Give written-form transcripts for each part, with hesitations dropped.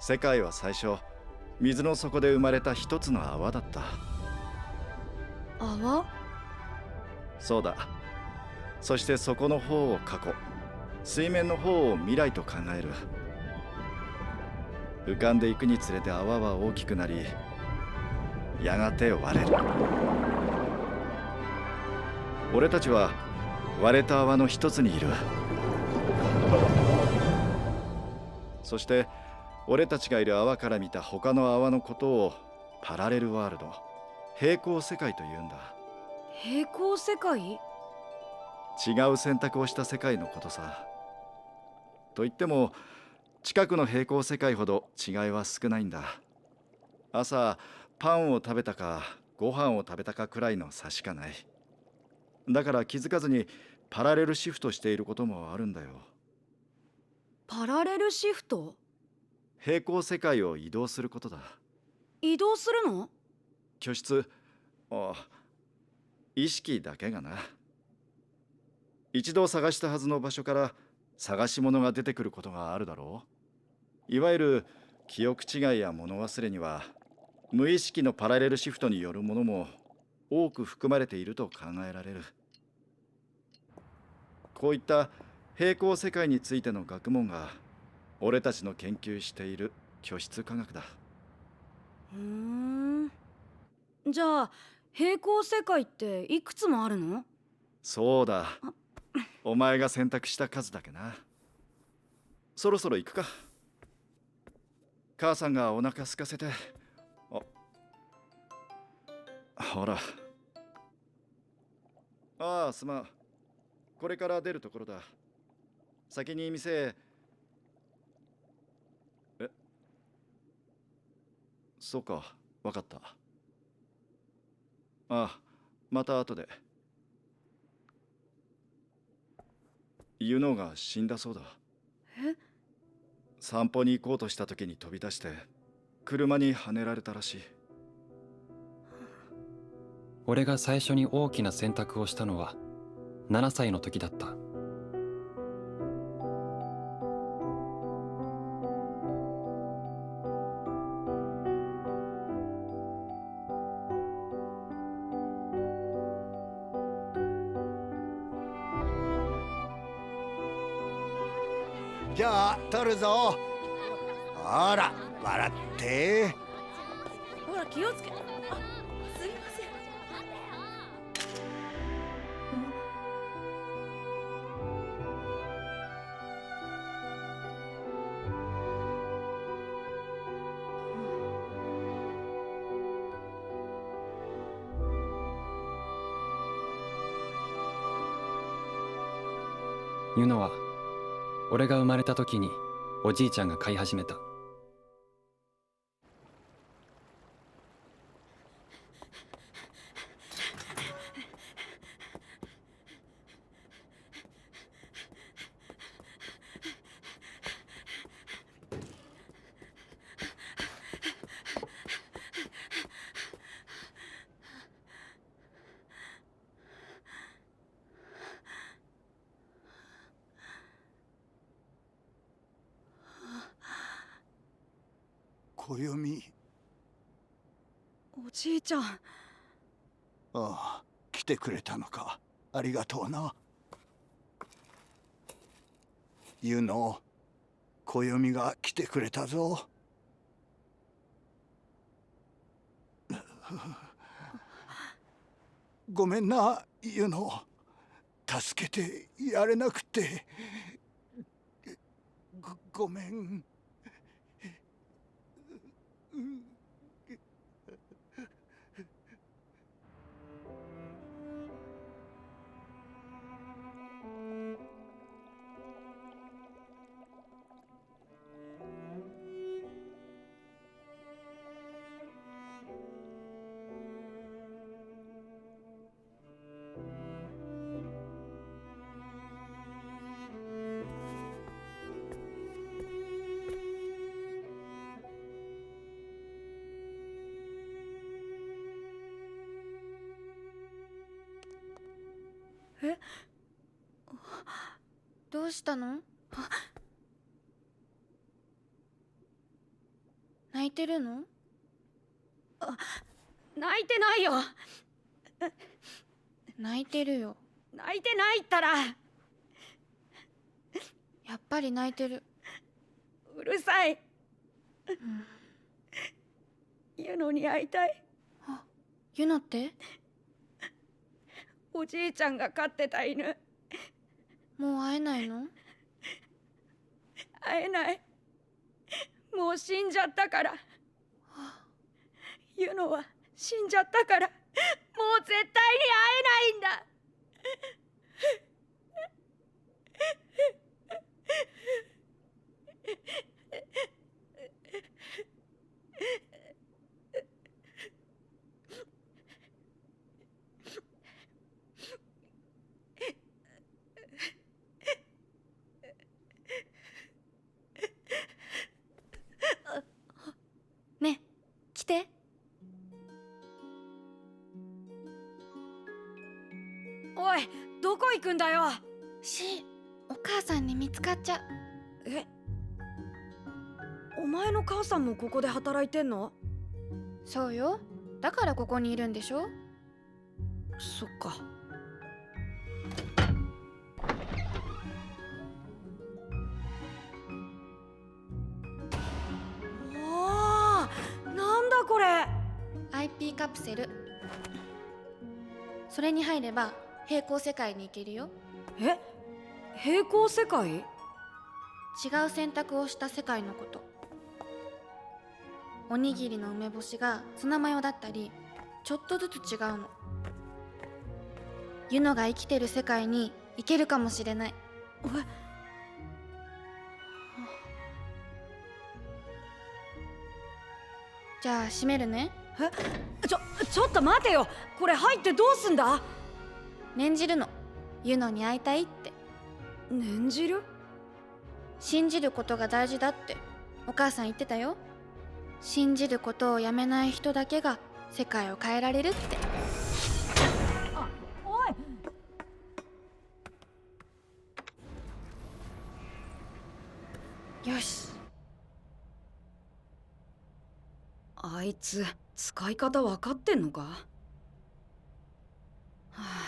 世界は最初、水の底で生まれた一つの泡だった。泡？そうだ。そしてそこの方を過去、水面の方を未来と考える。浮かんでいくにつれて泡は大きくなり、やがて割れる。俺たちは割れた泡の一つにいる。そして俺たちがいる泡から見た他の泡のことをパラレルワールド、平行世界と言うんだ。平行世界？違う選択をした世界のことさ。と言っても近くの平行世界ほど違いは少ないんだ。朝パンを食べたかご飯を食べたかくらいの差しかない。だから気づかずにパラレルシフトしていることもあるんだよ。パラレルシフト？平行世界を移動することだ。移動するの？居室、意識だけがな。一度探したはずの場所から探し物が出てくることがあるだろう。いわゆる記憶違いや物忘れには無意識のパラレルシフトによるものも多く含まれていると考えられる。こういった平行世界についての学問が俺たちの研究している居室科学だ。ふーん。じゃあ平行世界っていくつもあるの？そうだ。お前が選択した数だけな。そろそろ行くか。母さんがお腹空かせて。ほら。ああ、すまん。これから出るところだ。先に店へ。そうか、わかった。ああ、また後で。ユノが死んだそうだ。え？散歩に行こうとした時に飛び出して車にはねられたらしい。俺が最初に大きな選択をしたのは7歳の時だった。じゃあ取るぞ。ほら笑って。ほら気をつけ。あ、すいません。ユノは俺が生まれた時におじいちゃんが飼い始めた。暦。おじいちゃん。ああ、来てくれたのか。ありがとうな。ユノ、暦が来てくれたぞ。ごめんな、ユノ。助けてやれなくて。ごめん。え？どうしたの？泣いてるの？泣いてないよ。泣いてるよ。泣いてないったら。やっぱり泣いてる。うるさい。ユノに会いたい。ユノって？おじいちゃんが飼ってた犬。もう会えないの？会えない。もう死んじゃったから。ユノは死んじゃったから、もう絶対に会えないんだ。ねえ、来て。おい、どこ行くんだよ。お母さんに見つかっちゃう。え、お前の母さんもここで働いてんの？そうよ。だからここにいるんでしょ。そっか。おー、なんだこれ。 IP カプセル。それに入れば平行世界に行けるよ。え、平行世界？違う選択をした世界のこと。おにぎりの梅干しがツナマヨだったり、ちょっとずつ違うの。ユノが生きてる世界に行けるかもしれない。じゃあ閉めるね。ちょっと待てよ。これ入ってどうすんだ？念じるの。ユノに会いたいって。念じる？信じることが大事だってお母さん言ってたよ。信じることをやめない人だけが世界を変えられるって。おい。よし。あいつ使い方分かってんのか？はあ、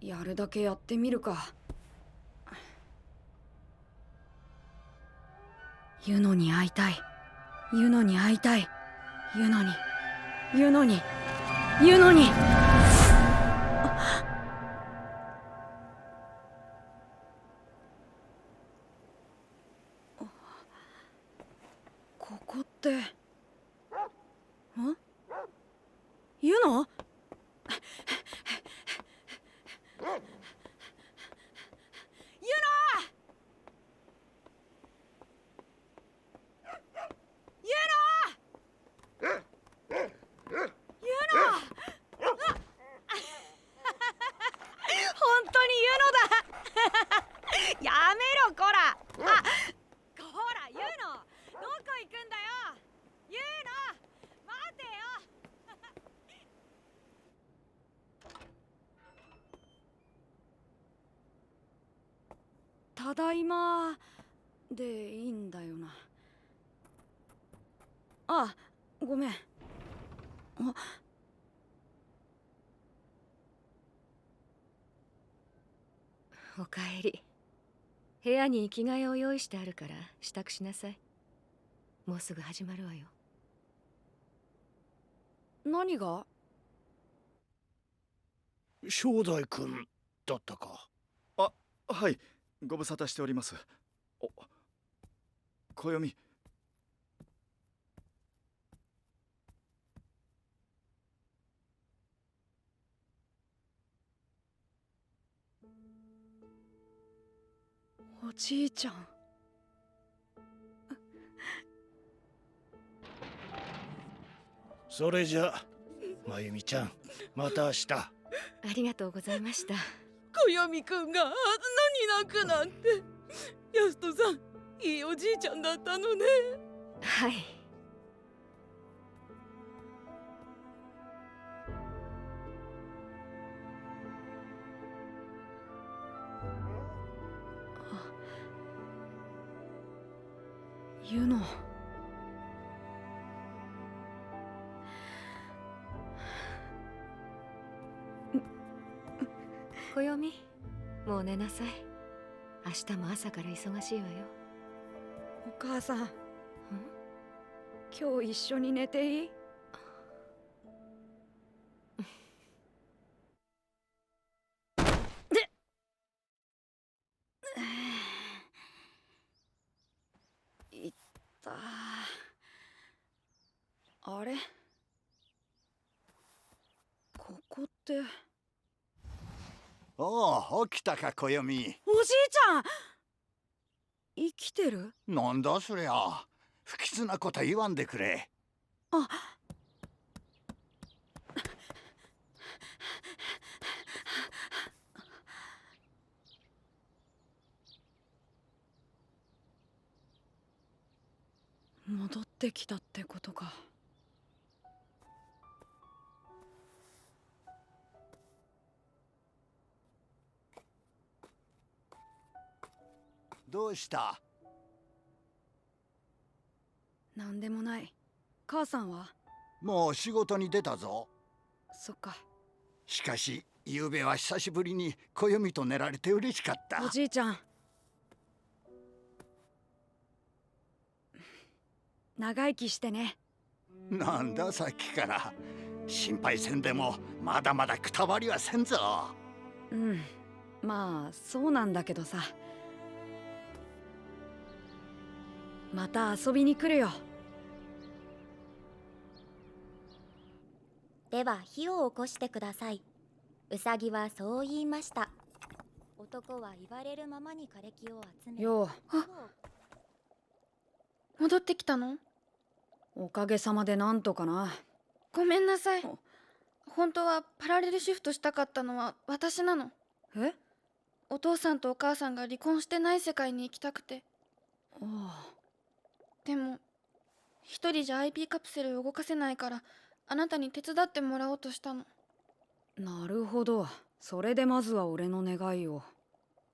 やるだけやってみるか。ユノに会いたい。ユノに会いたい。ユノに。ユノに。ユノに。ここって。ん？ユノ？本当にユノだ。やめろこら。ほらユノ、どこ行くんだよ。ユノ、待てよ。ただいまでいいんだよな。あ、ごめん。おかえり。部屋に着替えを用意してあるから支度しなさい。もうすぐ始まるわよ。何が？正代くんだったか。あ、はい、ご無沙汰しております。お、暦。おじいちゃん。それじゃまゆみちゃん、また明日。ありがとうございました。暦くんがあんなに泣くなんて。ヤストさん、いいおじいちゃんだったのね。はい。ユノ。暦、もう寝なさい。明日も朝から忙しいわよ。お母さん、今日一緒に寝ていい？いったあれ、ここって。おお、起きたか暦。おじいちゃん、生きてる？なんだそりゃ。不吉なこと言わんでくれ。あ、戻ってきたってことか。どうした？なんでもない。母さんは？もう仕事に出たぞ。そっか。しかし昨べは久しぶりに暦と寝られて嬉しかった。おじいちゃん、長生きしてね。なんださっきから。心配せんでもまだまだくたばりはせんぞ。うん、まあそうなんだけどさ。また遊びに来るよ。では火を起こしてください。ウサギはそう言いました。男は言われるままに枯れ木を集め。よう、戻ってきたの？おかげさまでなんとかな。ごめんなさい。本当はパラレルシフトしたかったのは私なの。え？お父さんとお母さんが離婚してない世界に行きたくて。ああ。でも一人じゃ IP カプセルを動かせないからあなたに手伝ってもらおうとしたの。なるほど。それでまずは俺の願いを。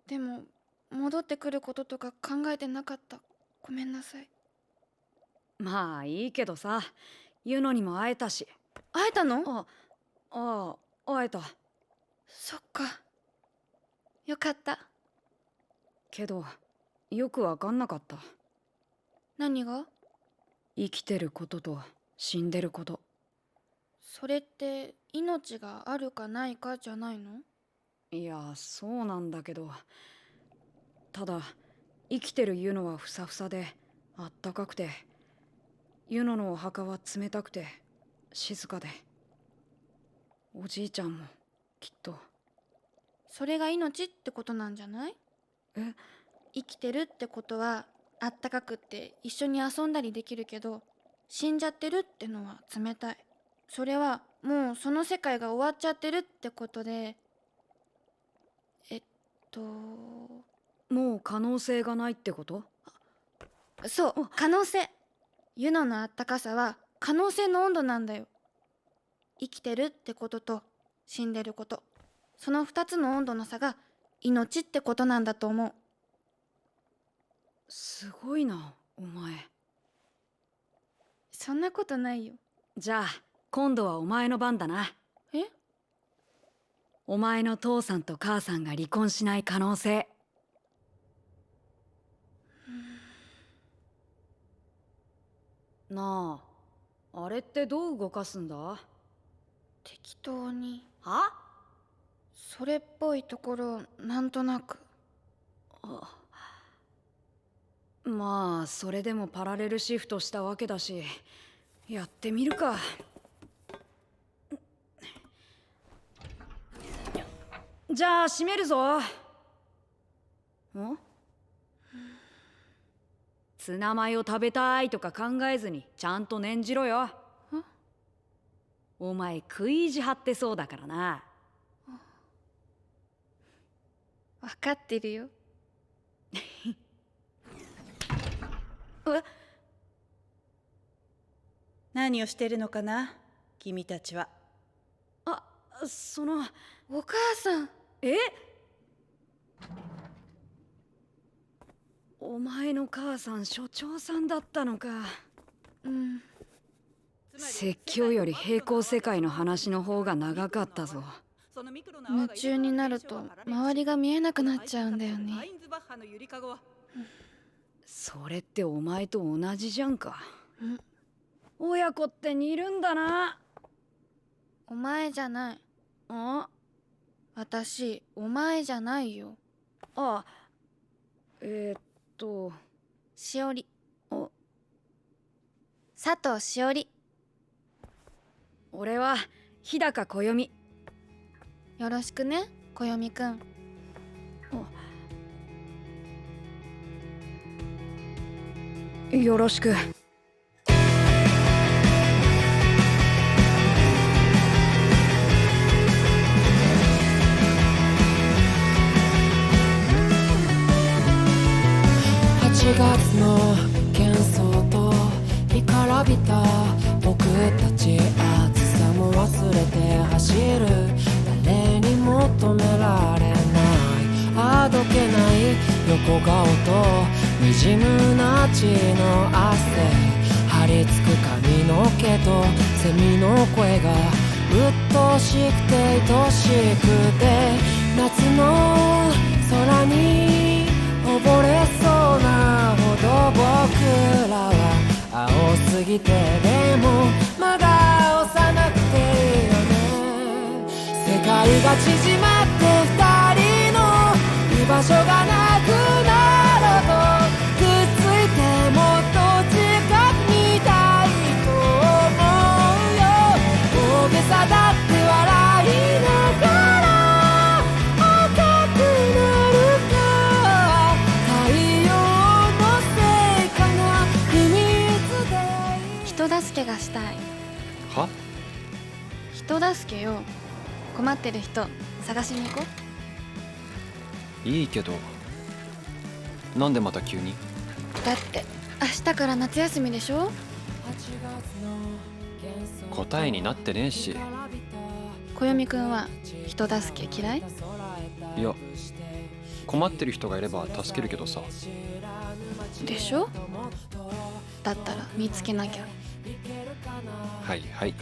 でも戻ってくることとか考えてなかった。ごめんなさい。まあいいけどさ、ユノにも会えたし。会えたの？会えた。そっか、よかった。けどよくわかんなかった。何が？生きてることと死んでること。それって命があるかないかじゃないの？いや、そうなんだけど、ただ生きてるユノはふさふさであったかくて、ユノのお墓は冷たくて静かで、おじいちゃんもきっと。それが命ってことなんじゃない？え？生きてるってことはあったかくって一緒に遊んだりできるけど、死んじゃってるってのは冷たい。それはもうその世界が終わっちゃってるってことで、もう可能性がないってこと？そう、可能性。ユノのあったかさは可能性の温度なんだよ。生きてるってことと死んでること、その2つの温度の差が命ってことなんだと思う。すごいな、お前。そんなことないよ。じゃあ今度はお前の番だな。え？お前の父さんと母さんが離婚しない可能性。なあ、あれってどう動かすんだ？適当に。は？それっぽいところなんとなく。まあそれでもパラレルシフトしたわけだし、やってみるか。じゃあ閉めるぞ。ツナマヨ食べたいとか考えずにちゃんと念じろよ。お前食い意地張ってそうだからな。分かってるよ。何をしてるのかな、君たちは。お母さん。お前の母さん所長さんだったのか。うん。説教より平行世界の話の方が長かったぞ。夢中になると周りが見えなくなっちゃうんだよね。それってお前と同じじゃんか。ん親子って似るんだな。お前じゃない。あ私、お前じゃないよ。あ、えーっとしおり。あ佐藤しおり。俺は日高こよみ。よろしくね、こよみくん。よろしく。8月の喧騒と干からびた僕たち、暑さも忘れて走る。誰に求められないあどけない横顔と滲む夏の汗、張り付く髪の毛とセミの声がうっとうしくて愛しくて、夏の空に溺れそうなほど僕らは青すぎて、でもまだ幼くていいよね。世界が縮まって二人の居場所がなくなろうと、くっついてもっと近くにいたいと思うよ。大げさだって笑いながら赤くなるか、太陽のせいかな、秘密で人助けがしたい。は？人助けよ。困ってる人探しに行こう。いいけど、なんでまた急に？だって明日から夏休みでしょ。答えになってねえし。こよみくんは人助け嫌い？いや、困ってる人がいれば助けるけどさ。でしょ。だったら見つけなきゃ。はいはい。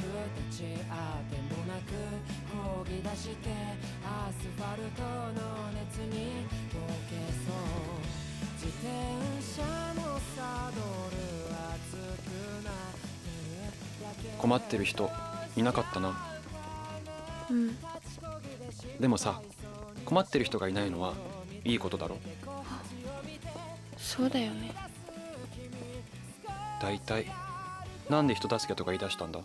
困ってる人いなかったな。うん。でもさ、困ってる人がいないのはいいことだろ。そうだよね。だいたいなんで人助けとか言い出したんだ？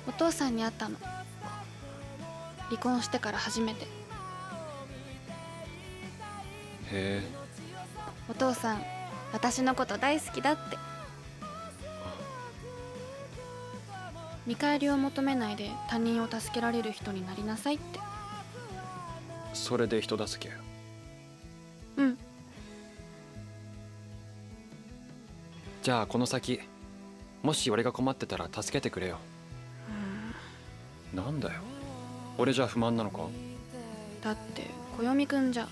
お父さんに会ったの。離婚してから初めて。へえ。お父さん、私のこと大好きだって。見返りを求めないで他人を助けられる人になりなさいって。それで人助け？うん。じゃあこの先、もし俺が困ってたら助けてくれよ。なんだよ、俺じゃ不満なのか？だってこよみくんじゃ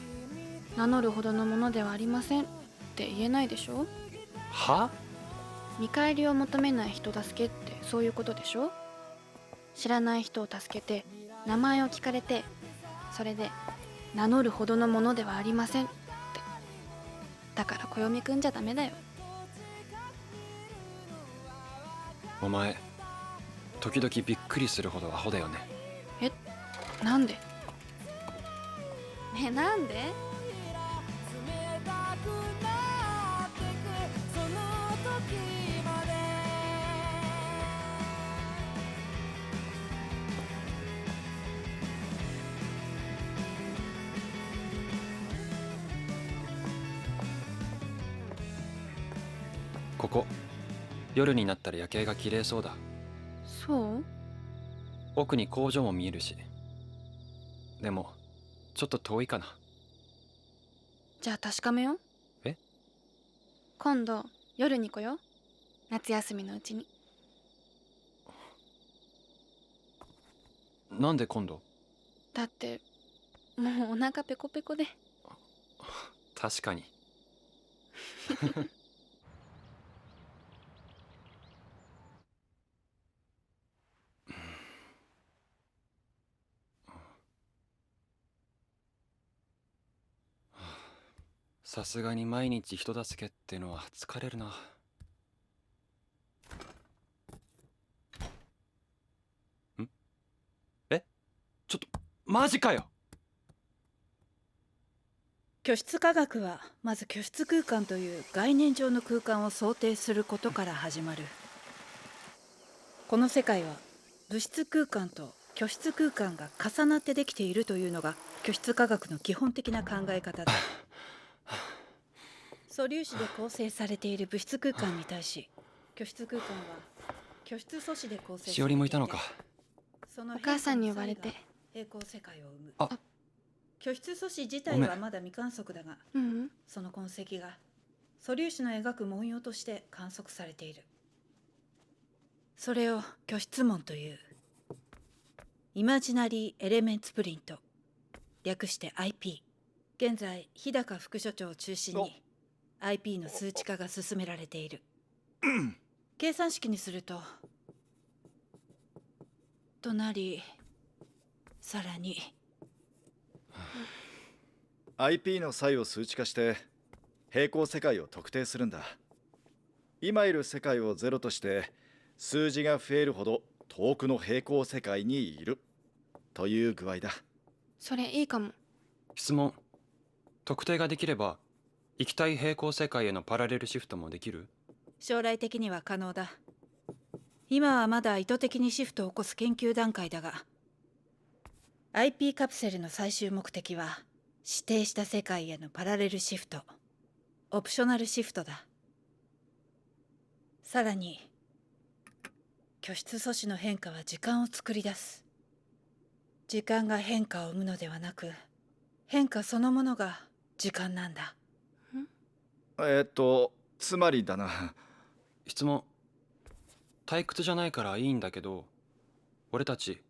名乗るほどのものではありませんって言えないでしょ。は？見返りを求めない人助けってそういうことでしょ。知らない人を助けて名前を聞かれて、それで名乗るほどのものではありませんって。だからこよみくんじゃダメだよ。お前時々びっくりするほどアホだよね。え、なんで？ね、なんで？ここ夜になったら夜景が綺麗そうだ。そう？奥に工場も見えるし。でもちょっと遠いかな。じゃあ確かめよう。え？今度夜に来よう。夏休みのうちに。なんで今度？だってもうお腹ペコペコで。確かに。さすがに毎日人助けってのは疲れるな。え、ちょっとマジかよ。居室科学はまず居室空間という概念上の空間を想定することから始まる。この世界は物質空間と居室空間が重なってできているというのが居室科学の基本的な考え方だ。素粒子で構成されている物質空間に対し、居室空間は居室素子で構成されていて、しおりもいたのか。お母さんに呼ばれて。平行世界を生む。あ、居室素子自体はまだ未観測だが、その痕跡が素粒子の描く文様として観測されている。それを居室門という。イマジナリーエレメンツプリント、略して IP。現在日高副所長を中心に IP の数値化が進められている。計算式にするととなり、さらにIP の際を数値化して平行世界を特定するんだ。今いる世界を0として数字が増えるほど遠くの平行世界にいるという具合だ。それいいかも。質問。特定ができれば行きたい平行世界へのパラレルシフトもできる？将来的には可能だ。今はまだ意図的にシフトを起こす研究段階だが、 IP カプセルの最終目的は指定した世界へのパラレルシフト、オプショナルシフトだ。さらに居室素子の変化は時間を作り出す。時間が変化を生むのではなく、変化そのものが時間なんだ。つまりだな。質問。退屈じゃないからいいんだけど、俺たち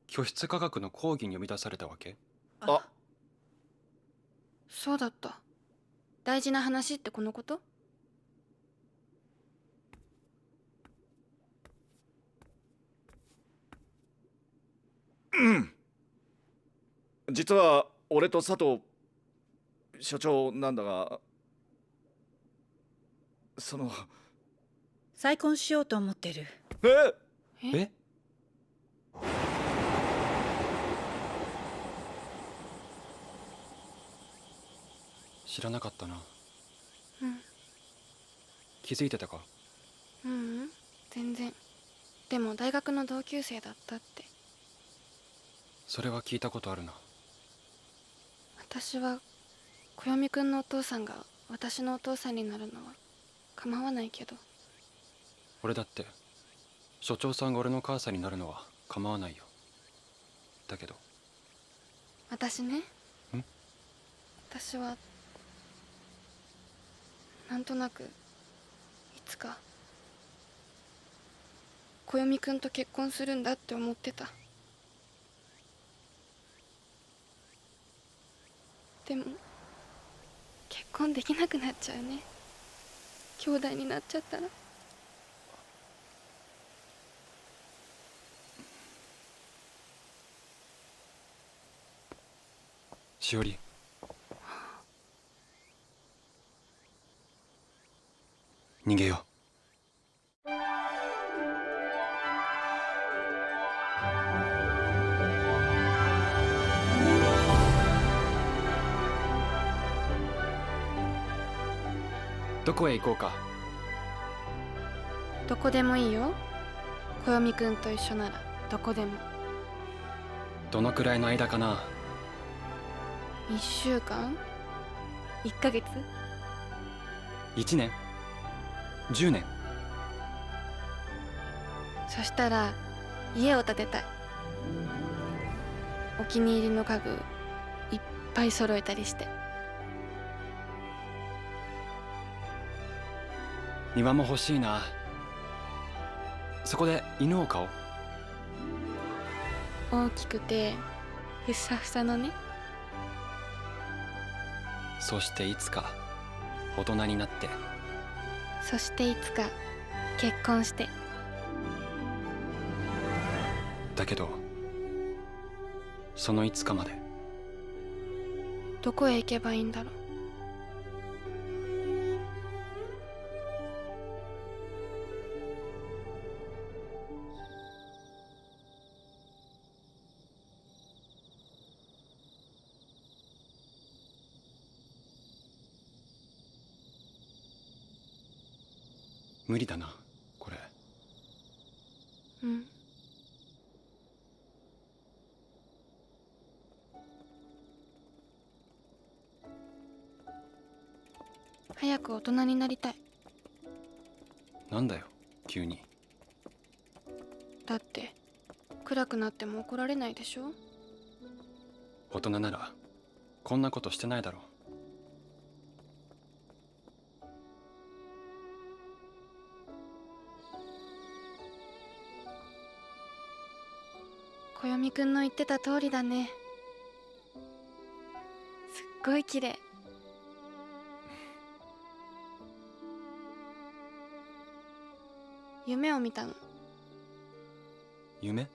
居室科学の講義に呼び出されたわけ？あ、そうだった。大事な話ってこのこと？実は俺と佐藤所長なんだが、再婚しようと思ってる。え？知らなかったな。気づいてたか？全然。でも大学の同級生だったって。それは聞いたことあるな。私は暦くんのお父さんが私のお父さんになるのは構わないけど。俺だって所長さんが俺の母さんになるのは構わないよ。だけど私ね、私はなんとなくいつか暦くんと結婚するんだって思ってた。でも結婚できなくなっちゃうね、兄弟になっちゃったら。しおり、逃げよう。どこへ行こうか。どこでもいいよ。暦くんと一緒ならどこでも。どのくらいの間かな。1週間1ヶ月1年10年。そしたら家を建てたい。お気に入りの家具いっぱい揃えたりして。庭も欲しいな。そこで犬を飼おう。大きくてふさふさのね。そしていつか大人になって、そしていつか結婚して。だけどそのいつかまでどこへ行けばいいんだろう。無理だなこれ。うん。早く大人になりたい。なんだよ急に。だって暗くなっても怒られないでしょ。大人ならこんなことしてないだろう。小読くんの言ってた通りだね。すっごい綺麗。夢を見たの。夢？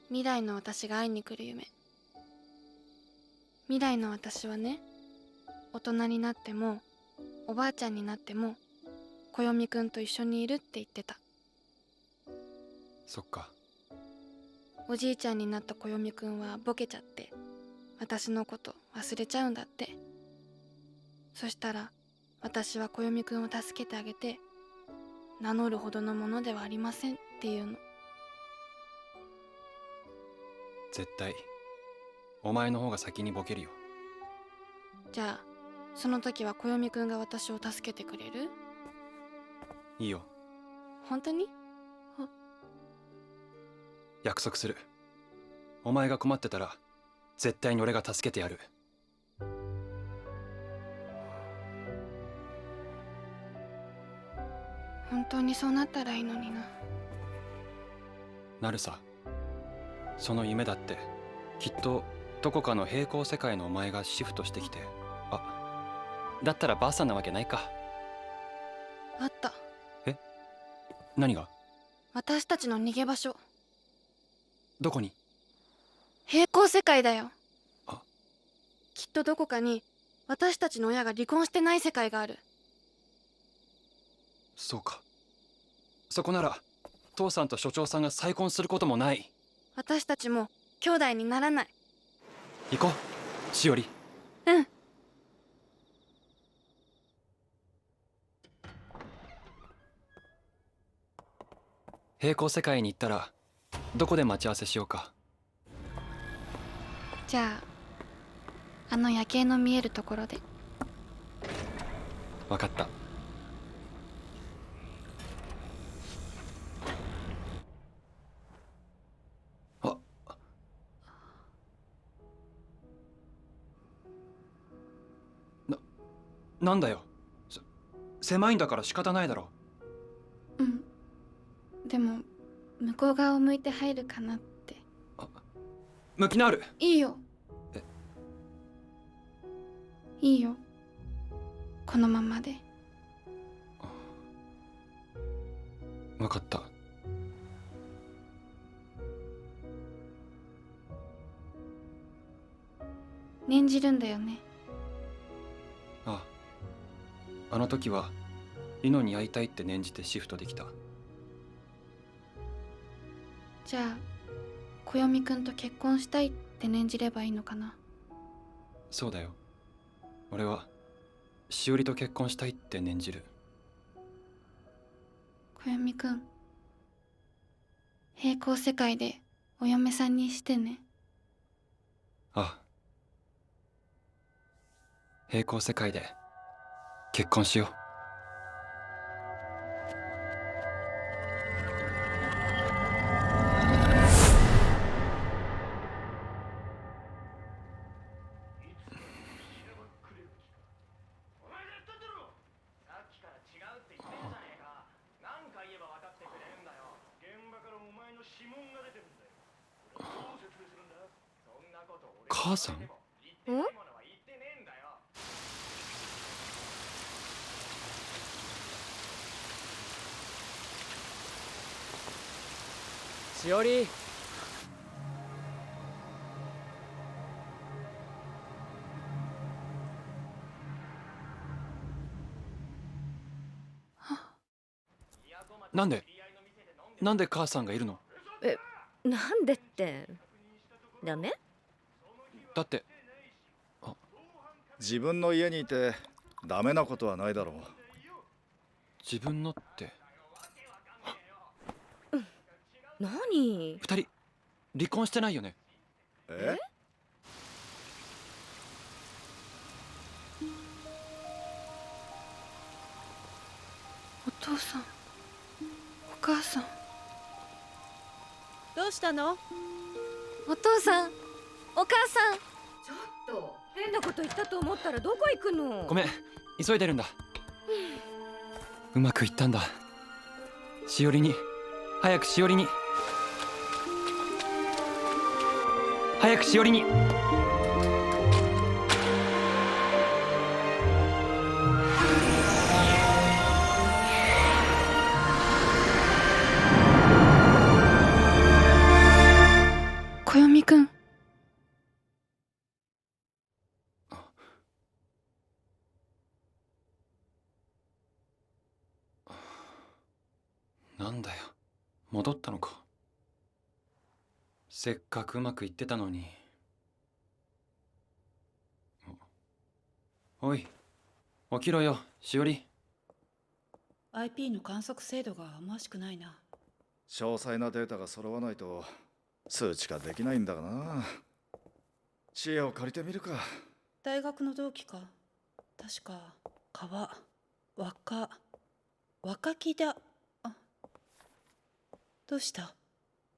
未来の私が会いに来る夢。未来の私はね、大人になってもおばあちゃんになっても小読くんと一緒にいるって言ってた。そっか。おじいちゃんになった小読くんはボケちゃって私のこと忘れちゃうんだって。そしたら私は小読くんを助けてあげて、名乗るほどのものではありませんっていうの。絶対お前の方が先にボケるよ。じゃあその時は小読くんが私を助けてくれる？いいよ。本当に？約束する。お前が困ってたら絶対に俺が助けてやる。本当にそうなったらいいのにな。なるさ。その夢だってきっとどこかの平行世界のお前がシフトしてきて、だったらばあさんなわけないか。あった。え？何が？私たちの逃げ場所。どこに？平行世界だよ。あ。きっとどこかに私たちの親が離婚してない世界がある。そうか。そこなら父さんと所長さんが再婚することもない。私たちも兄弟にならない。行こう、しおり。うん。平行世界に行ったらどこで待ち合わせしようか。じゃああの夜景の見えるところで。わかった。なんだよ。狭いんだから仕方ないだろ。うん。でも向こう側を向いて入るかなって。向き直る。いいよ。いいよ。このままで。わかった。念じるんだよね。ああ。あの時はイノに会いたいって念じてシフトできた。じゃあ小読くんと結婚したいって念じればいいのかな。そうだよ。俺はしおりと結婚したいって念じる。小読くん、平行世界でお嫁さんにしてね。ああ。平行世界で結婚しよう。母さん？しおり。なんで母さんがいるの？なんでってダメ？だって自分の家にいてダメなことはないだろう。自分のって。何？二人離婚してないよね？え？お父さん、お母さん。どうしたの？お父さん、お母さん。ちょっと変なこと言ったと思ったらどこ行くの？ごめん、急いでるんだ。うまくいったんだ。しおりに、早くしおりに、早くしおりに。小読くん。なんだよ、戻ったのか。せっかくうまくいってたのに。おい、起きろよ、しおり。 IP の観測精度が思わしくないな。詳細なデータが揃わないと数値化できないんだがな。知恵を借りてみるか。大学の同期か。確か川若木だ。あ、どうした？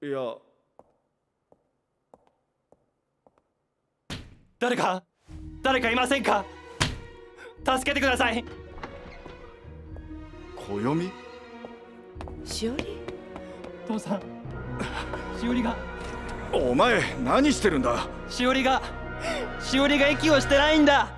いや、誰かいませんか？助けてください。暦？しおり？父さん、しおりが。お前何してるんだ？しおりが息をしてないんだ。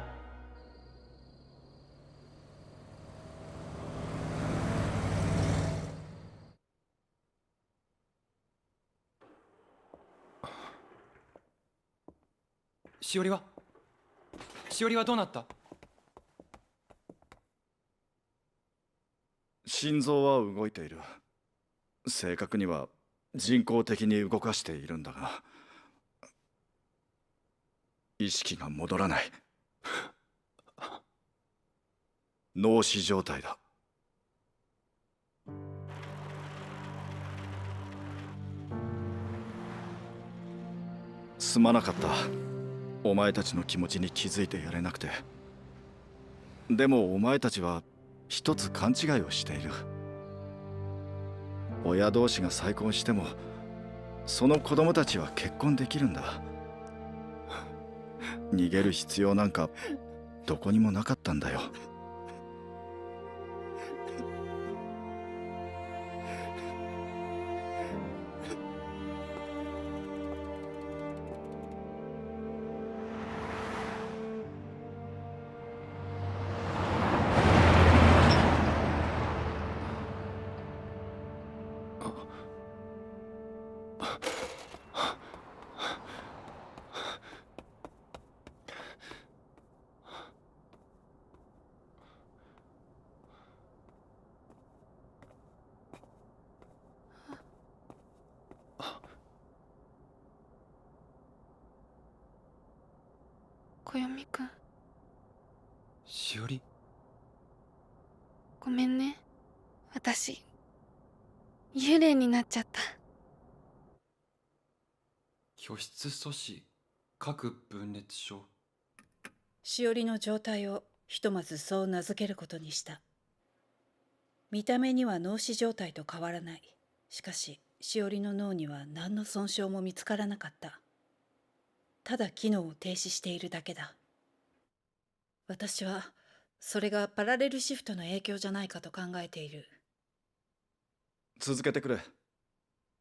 しおりはどうなった？心臓は動いている。正確には人工的に動かしているんだが、意識が戻らない。脳死状態だ。すまなかった。お前たちの気持ちに気づいてやれなくて。でもお前たちは一つ勘違いをしている。親同士が再婚してもその子供たちは結婚できるんだ。逃げる必要なんかどこにもなかったんだよ。小読くん。しおり。ごめんね。私幽霊になっちゃった。居室阻止核分裂症。しおりの状態をひとまずそう名付けることにした。見た目には脳死状態と変わらない。しかししおりの脳には何の損傷も見つからなかった。ただ機能を停止しているだけだ。私はそれがパラレルシフトの影響じゃないかと考えている。続けてくれ。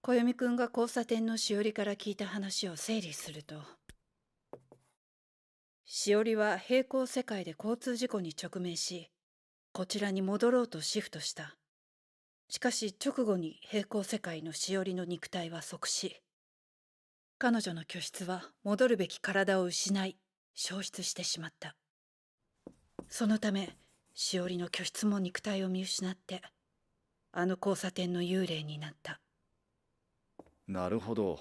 小読くんが交差点のしおりから聞いた話を整理すると、しおりは平行世界で交通事故に直面し、こちらに戻ろうとシフトした。しかし直後に平行世界のしおりの肉体は即死。彼女の居室は戻るべき体を失い、消失してしまった。そのため、しおりの居室も肉体を見失って、あの交差点の幽霊になった。なるほど。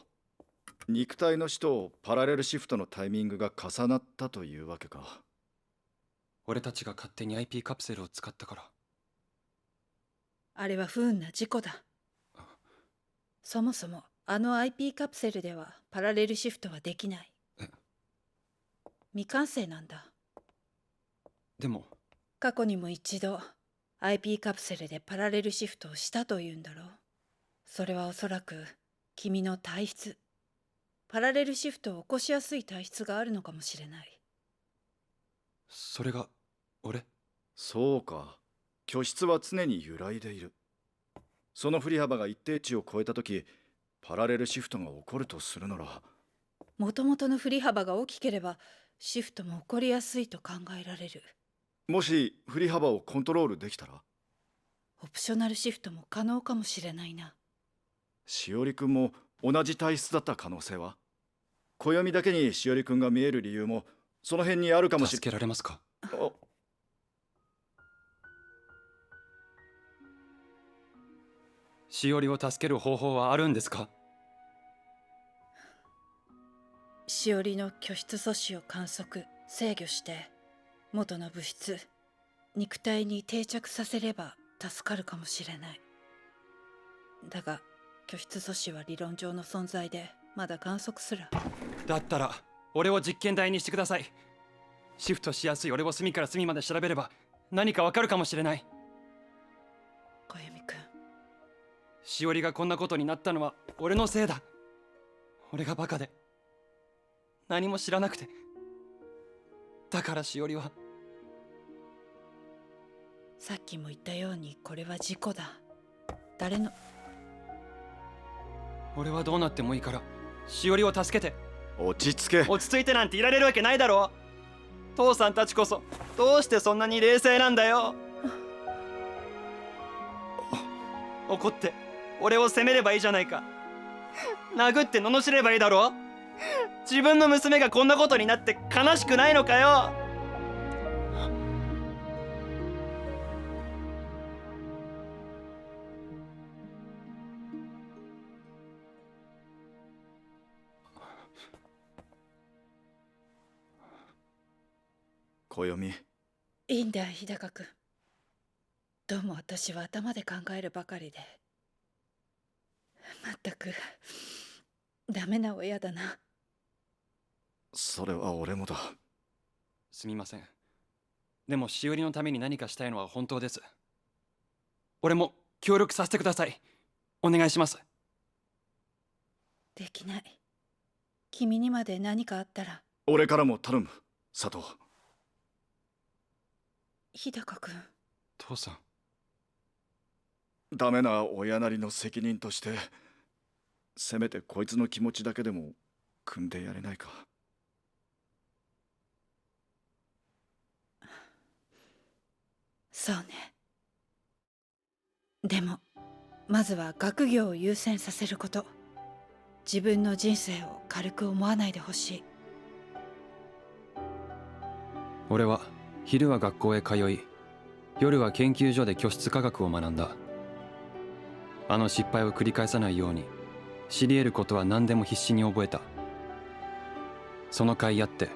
肉体の死とパラレルシフトのタイミングが重なったというわけか。俺たちが勝手に IP カプセルを使ったから。あれは不運な事故だ。そもそもあの IP カプセルではパラレルシフトはできない。未完成なんだ。でも過去にも一度 IP カプセルでパラレルシフトをしたというんだろう。それはおそらく君の体質、パラレルシフトを起こしやすい体質があるのかもしれない。それが俺？そうか。居室は常に揺らいでいる。その振り幅が一定値を超えた時、パラレルシフトが起こるとするなら、もともとの振り幅が大きければシフトも起こりやすいと考えられる。もし振り幅をコントロールできたら？オプショナルシフトも可能かもしれないな。しおりくんも同じ体質だった可能性は？暦だけにしおりくんが見える理由もその辺にあるかもしれ。助けられますか？しおりを助ける方法はあるんですか？しおりの居室素子を観測制御して元の物質肉体に定着させれば助かるかもしれない。だが居室素子は理論上の存在でまだ観測すら。だったら俺を実験台にしてください。シフトしやすい俺を隅から隅まで調べれば何かわかるかもしれない。小弓くん、しおりがこんなことになったのは俺のせいだ。俺がバカで何も知らなくて。だからしおりは。さっきも言ったようにこれは事故だ。誰の。俺はどうなってもいいからしおりを助けて。落ち着け。落ち着いてなんていられるわけないだろ。父さんたちこそどうしてそんなに冷静なんだよ。怒って俺を責めればいいじゃないか。殴って罵ればいいだろ。自分の娘がこんなことになって悲しくないのかよ。暦。いいんだ日高くん。どうも私は頭で考えるばかりで。まったくダメな親だな。それは俺もだ。すみません。でもしおりのために何かしたいのは本当です。俺も協力させてください。お願いします。できない。君にまで何かあったら。俺からも頼む佐藤。日高くん。父さん。ダメな親なりの責任としてせめてこいつの気持ちだけでも汲んでやれないか。そうね。でもまずは学業を優先させること。自分の人生を軽く思わないでほしい。俺は昼は学校へ通い、夜は研究所で居室科学を学んだ。あの失敗を繰り返さないように知り得ることは何でも必死に覚えた。その甲斐あって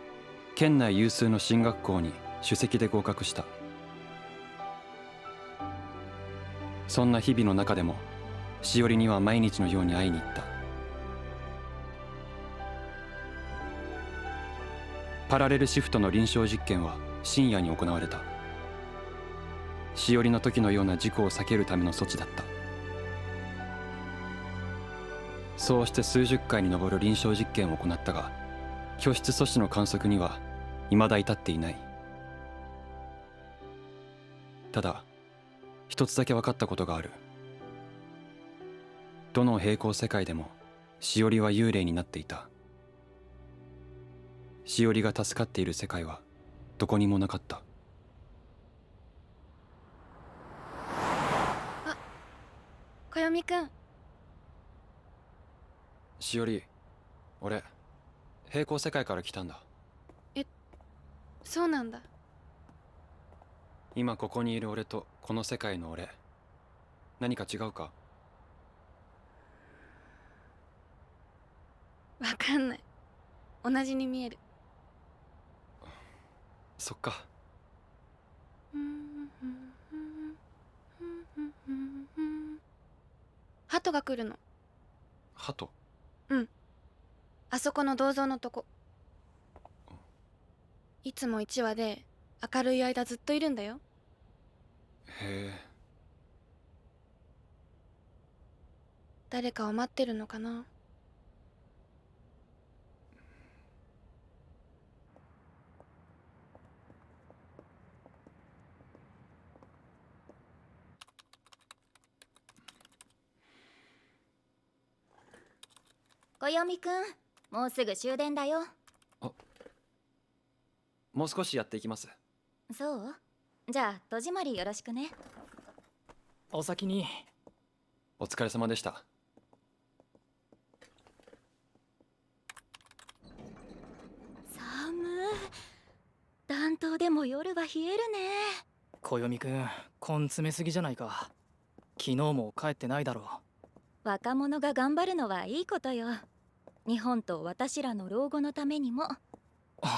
県内有数の進学校に首席で合格した。そんな日々の中でもしおりには毎日のように会いに行った。パラレルシフトの臨床実験は深夜に行われた。しおりの時のような事故を避けるための措置だった。そうして数十回に上る臨床実験を行ったが、居室素子の観測には未だ至っていない。ただ一つだけ分かったことがある。どの平行世界でもしおりは幽霊になっていた。しおりが助かっている世界はどこにもなかった。あ、暦くん。しおり、俺平行世界から来たんだ。そうなんだ。今ここにいる俺とこの世界の俺、何か違うか？わかんない。同じに見える。そっか。鳩が来るの。鳩？うん。あそこの銅像のとこ。いつも1羽で明るい間ずっといるんだよ。へえ。誰かを待ってるのかな。暦くん、もうすぐ終電だよ。もう少しやっていきます。そう？じゃあ戸締まりよろしくね。お先に。お疲れ様でした。寒い。暖冬でも夜は冷えるね。暦くん、根詰めすぎじゃないか。昨日も帰ってないだろう。若者が頑張るのはいいことよ。日本と私らの老後のためにも。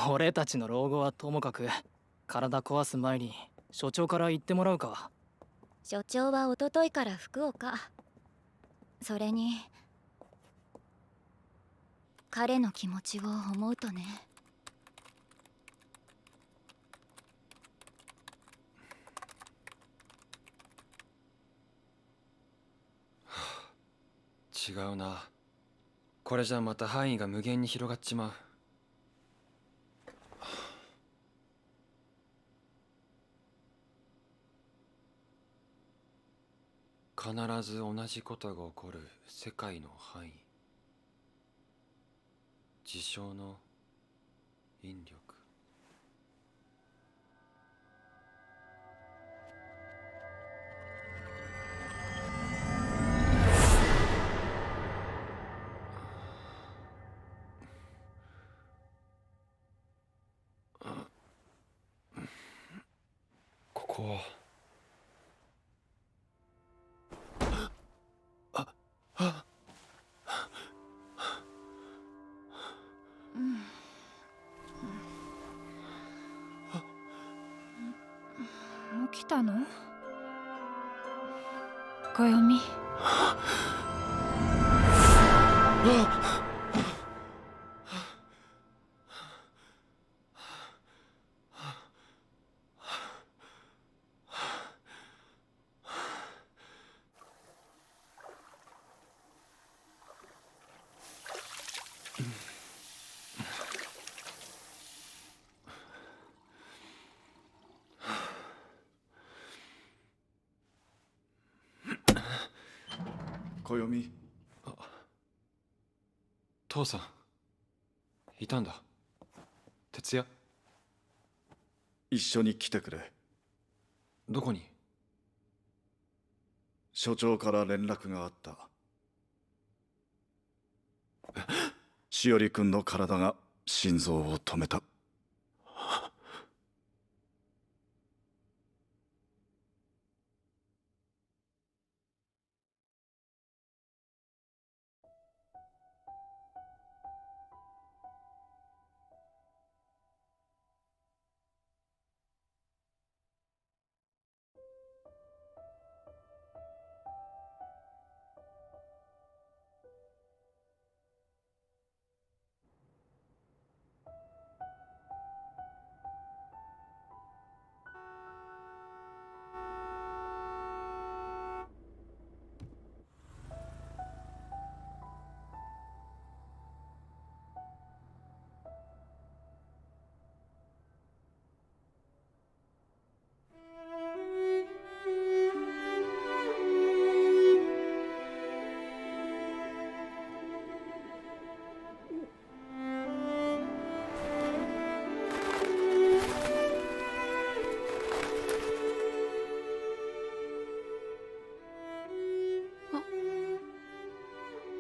俺たちの老後はともかく、体壊す前に所長から言ってもらうか。所長は一昨日から福岡。それに彼の気持ちを思うとね。違うな。これじゃまた範囲が無限に広がっちまう。必ず同じことが起こる世界の範囲。事象の引力。ここは。起きたの？暦。暦。父さんいたんだ。徹夜。一緒に来てくれ。どこに？所長から連絡があった。しおり君の体が心臓を止めた。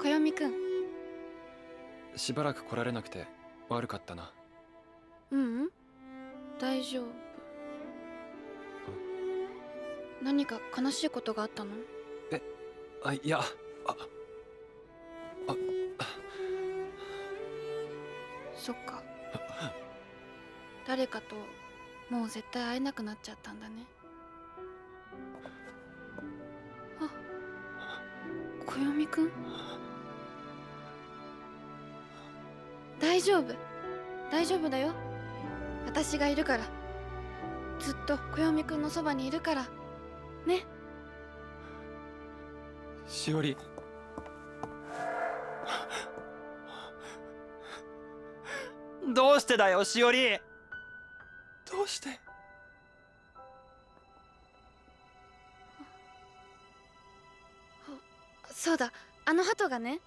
暦くん。しばらく来られなくて悪かったな。ううん、大丈夫。何か悲しいことがあったの？いや、そっか。誰かともう絶対会えなくなっちゃったんだね。暦くん、大丈夫、大丈夫だよ。私がいるから。ずっと暦くんのそばにいるからね。しおり、どうしてだよしおり、どうして。そうだ、あの鳩がね。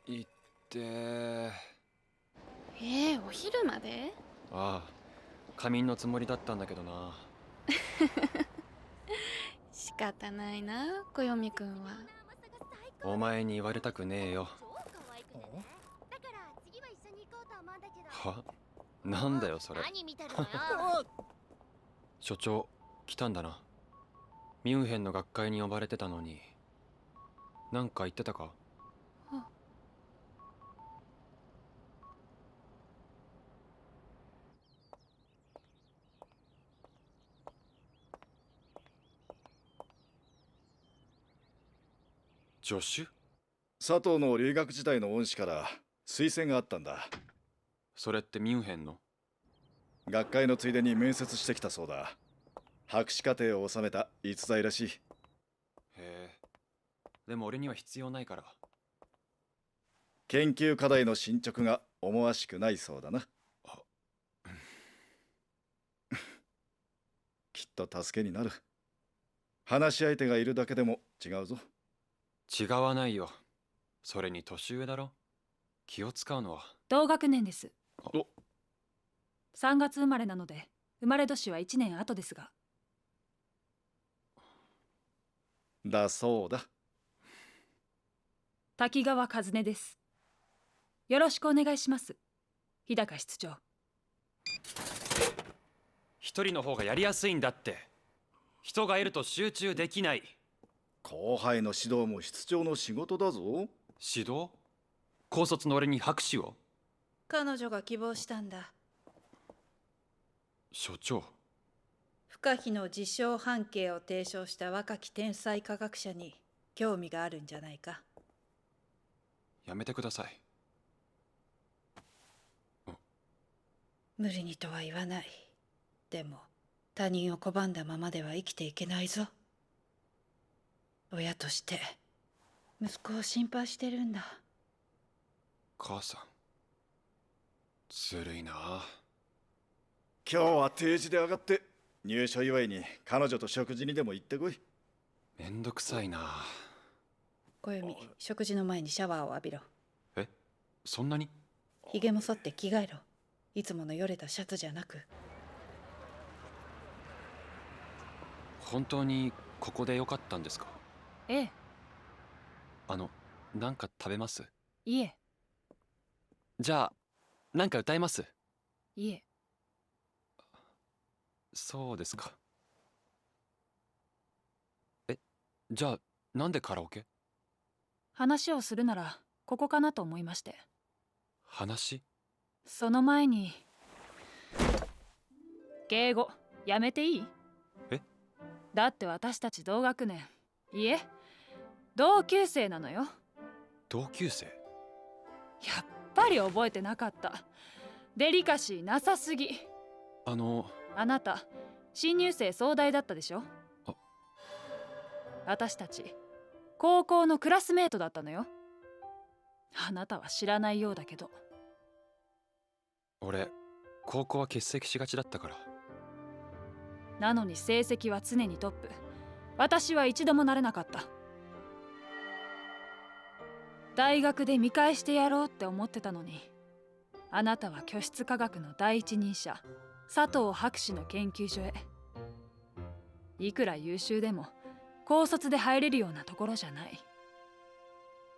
いってー。お昼まで？ああ、仮眠のつもりだったんだけどな。仕方ないな、暦くんは。お前に言われたくねえよ。は？なんだよそれ。所長、来たんだな。ミュンヘンの学会に呼ばれてたのに。なんか言ってたか？助手？佐藤の留学時代の恩師から推薦があったんだ。それってミュンヘンの？学会のついでに面接してきたそうだ。博士課程を収めた逸材らしい。へえ。でも俺には必要ないから。研究課題の進捗が思わしくないそうだな。きっと助けになる。話し相手がいるだけでも違うぞ。違わないよ。それに年上だろ。気を使うのは。同学年です。お、3月生まれなので生まれ年は1年後ですが。だそうだ。滝川和音です。よろしくお願いします、日高室長。一人の方がやりやすいんだって。人がいると集中できない。後輩の指導も室長の仕事だぞ。指導？高卒の俺に拍手を？彼女が希望したんだ。所長。不可避の事象半径を提唱した若き天才科学者に興味があるんじゃないか。やめてください。無理にとは言わない。でも他人を拒んだままでは生きていけないぞ。親として息子を心配してるんだ。母さん、ずるいな。今日は定時で上がって入所祝いに彼女と食事にでも行ってこい。めんどくさいな。暦、食事の前にシャワーを浴びろ。え、そんなに？ひげも剃って着替えろ。いつものよれたシャツじゃなく。本当にここでよかったんですか？ええ。なんか食べます？いえ。じゃあ、なんか歌います？いえ。そうですか。じゃあ、なんでカラオケ？話をするならここかなと思いまして。話？その前に敬語やめていい？え？だって私たち同学年、いえ同級生なのよ。同級生？やっぱり覚えてなかった。デリカシーなさすぎ。あなた新入生総代だったでしょ。私たち高校のクラスメートだったのよ。あなたは知らないようだけど。俺、高校は欠席しがちだったから。なのに成績は常にトップ。私は一度もなれなかった。大学で見返してやろうって思ってたのに、あなたは居室科学の第一人者、佐藤博士の研究所へ。いくら優秀でも高卒で入れるようなところじゃない。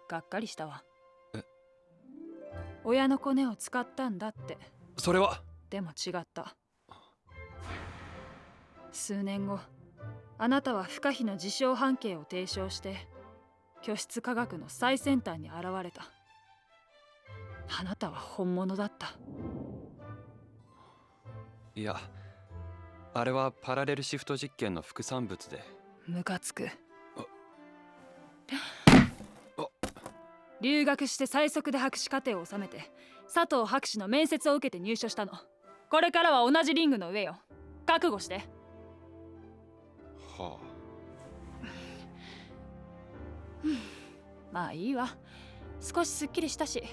がっかりしたわ。親のコネを使ったんだって。それは。でも違った。数年後、あなたは不可避の事象半径を提唱して居室科学の最先端に現れた。あなたは本物だった。いや、あれはパラレルシフト実験の副産物で。ムカつく。留学して最速で博士課程を収めて佐藤博士の面接を受けて入所したの。これからは同じリングの上よ。覚悟して。はあ。まあいいわ。少しすっきりしたし。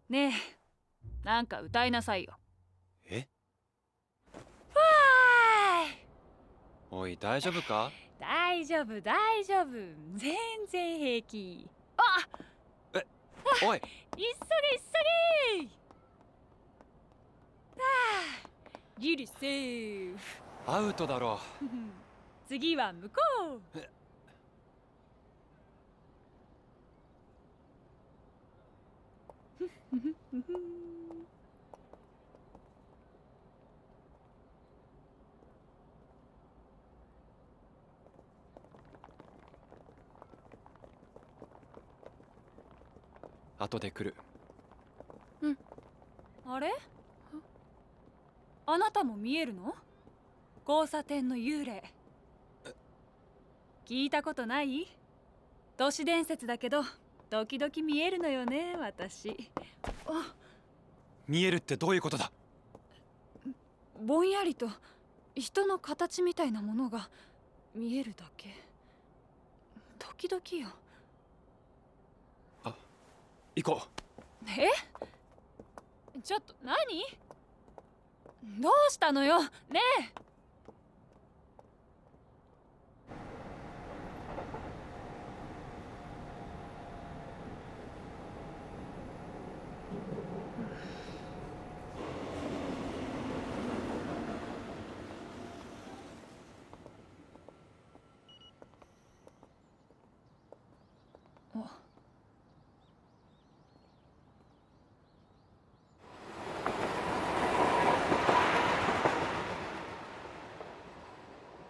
ねえ、なんか歌いなさいよ。え？おい、大丈夫か？大丈夫、大丈夫。全然平気。あ！おい！急げ急げ！ギリセーフ。アウトだろ。次は向こう。後で来る。うん。あれ？あなたも見えるの？交差点の幽霊。聞いたことない？都市伝説だけど時々見えるのよね、私。あ、見えるってどういうことだ？ぼんやりと人の形みたいなものが見えるだけ。時々よ。あ、行こう。え？ちょっと何？どうしたのよ、ねえ。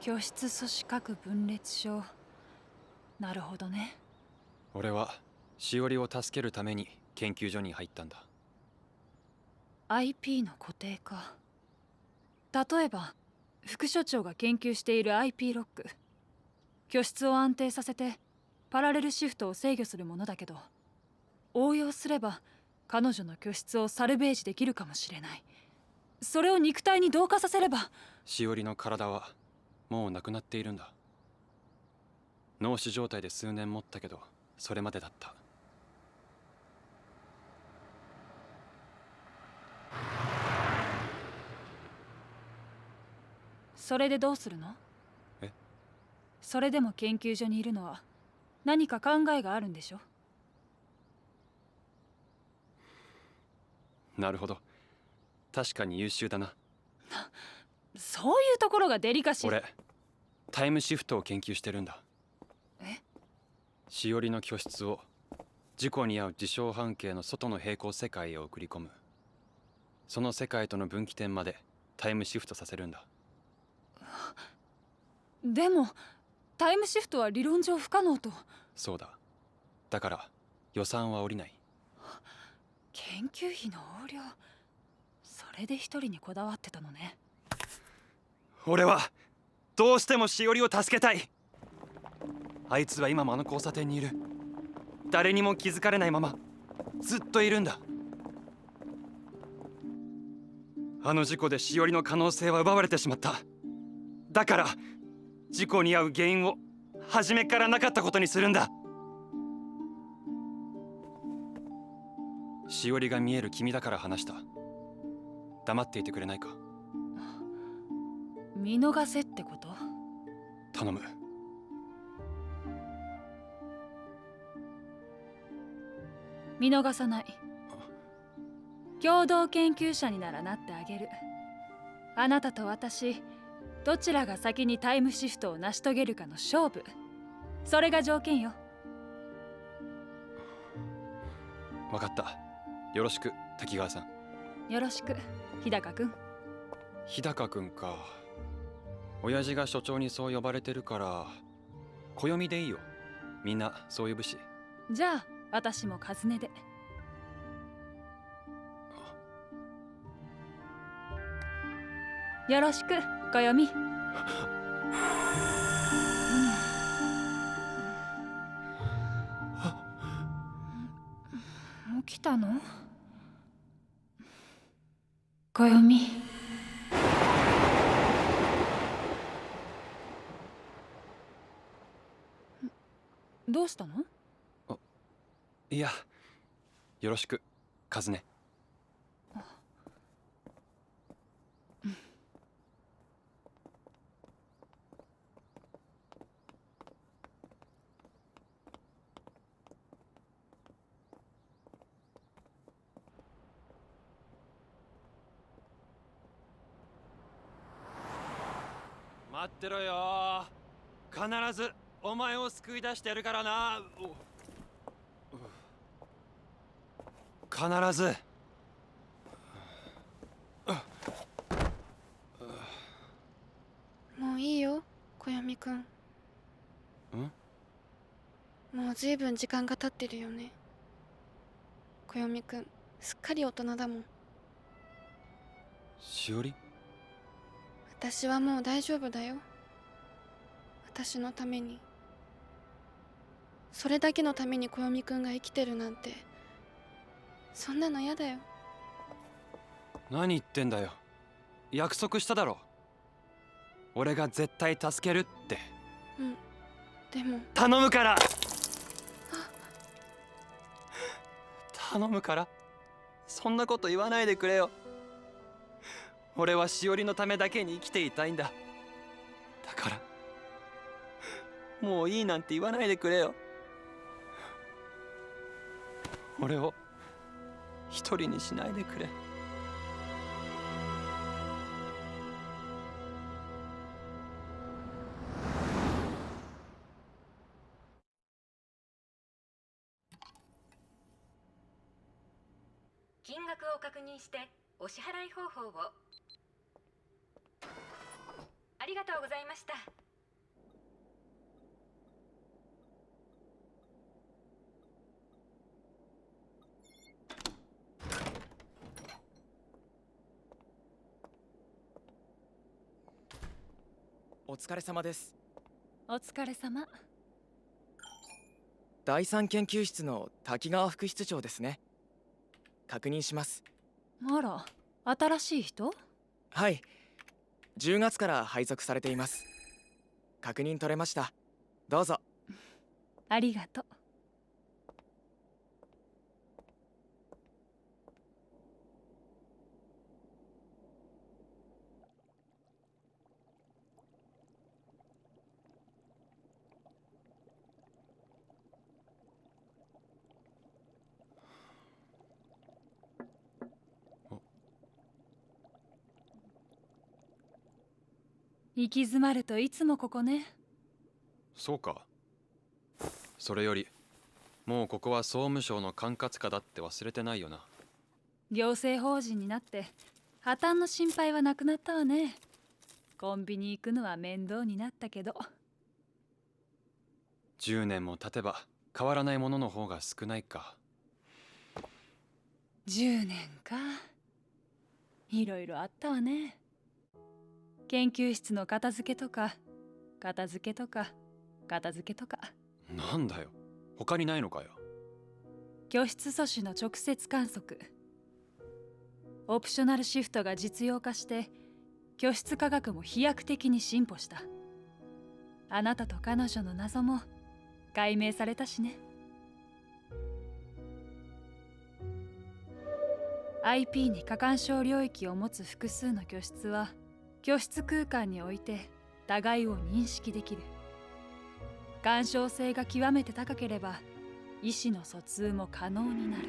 居室素子核分裂症。なるほどね。俺はしおりを助けるために研究所に入ったんだ。 IP の固定化。例えば副所長が研究している IP ロック。居室を安定させてパラレルシフトを制御するものだけど、応用すれば彼女の居室をサルベージできるかもしれない。それを肉体に同化させれば。しおりの体はもうなくなっているんだ。脳死状態で数年持ったけど、それまでだった。それでどうするの？え？それでも研究所にいるのは何か考えがあるんでしょ？なるほど。確かに優秀だな。そういうところがデリカシー。俺タイムシフトを研究してるんだ。え？しおりの居室を事故に遭う事象半径の外の平行世界へ送り込む。その世界との分岐点までタイムシフトさせるんだ。でもタイムシフトは理論上不可能と。そうだ。だから予算は下りない。研究費の横領。それで一人にこだわってたのね。俺はどうしてもしおりを助けたい。あいつは今もあの交差点にいる。誰にも気づかれないままずっといるんだ。あの事故でしおりの可能性は奪われてしまった。だから事故に遭う原因を初めからなかったことにするんだ。しおりが見える君だから話した。黙っていてくれないか？見逃せってこと？頼む。見逃さない。共同研究者にならなってあげる。あなたと私、どちらが先にタイムシフトを成し遂げるかの勝負。それが条件よ。分かった。よろしく、滝川さん。よろしく、日高くん。日高くんか。親父が所長にそう呼ばれてるから暦でいいよ。みんなそう呼ぶし。じゃあ私も和音で。よろしく暦。起きたの？暦。どうしたの？いや、よろしく、和音。待ってろよ。必ずお前を救い出してやるからな。必ず。もういいよ、暦くん。もうずいぶん時間が経ってるよね。暦くん、すっかり大人だもん。しおり？私はもう大丈夫だよ。私のために。それだけのために暦くんが生きてるなんて、そんなの嫌だよ。何言ってんだよ。約束しただろ。俺が絶対助けるって。うん、でも頼むから。頼むから、そんなこと言わないでくれよ。俺はしおりのためだけに生きていたいんだ。だからもういいなんて言わないでくれよ。俺を一人にしないでくれ。金額を確認してお支払い方法を。ありがとうございました。お疲れ様です。お疲れ様。第三研究室の滝川副室長ですね。確認します。あら、新しい人？はい、10月から配属されています。確認取れました。どうぞ。ありがとう。行き詰まるといつもここね。そうか。それよりもうここは総務省の管轄下だって忘れてないよな。行政法人になって破綻の心配はなくなったわね。コンビニ行くのは面倒になったけど。10年も経てば変わらないものの方が少ないか。10年か。いろいろあったわね。研究室の片付けとか片付けとか片付けとか。なんだよ、他にないのかよ。居室素子の直接観測。オプショナルシフトが実用化して居室科学も飛躍的に進歩した。あなたと彼女の謎も解明されたしね。IP に過干渉領域を持つ複数の居室は居室空間において互いを認識できる。干渉性が極めて高ければ意思の疎通も可能になる。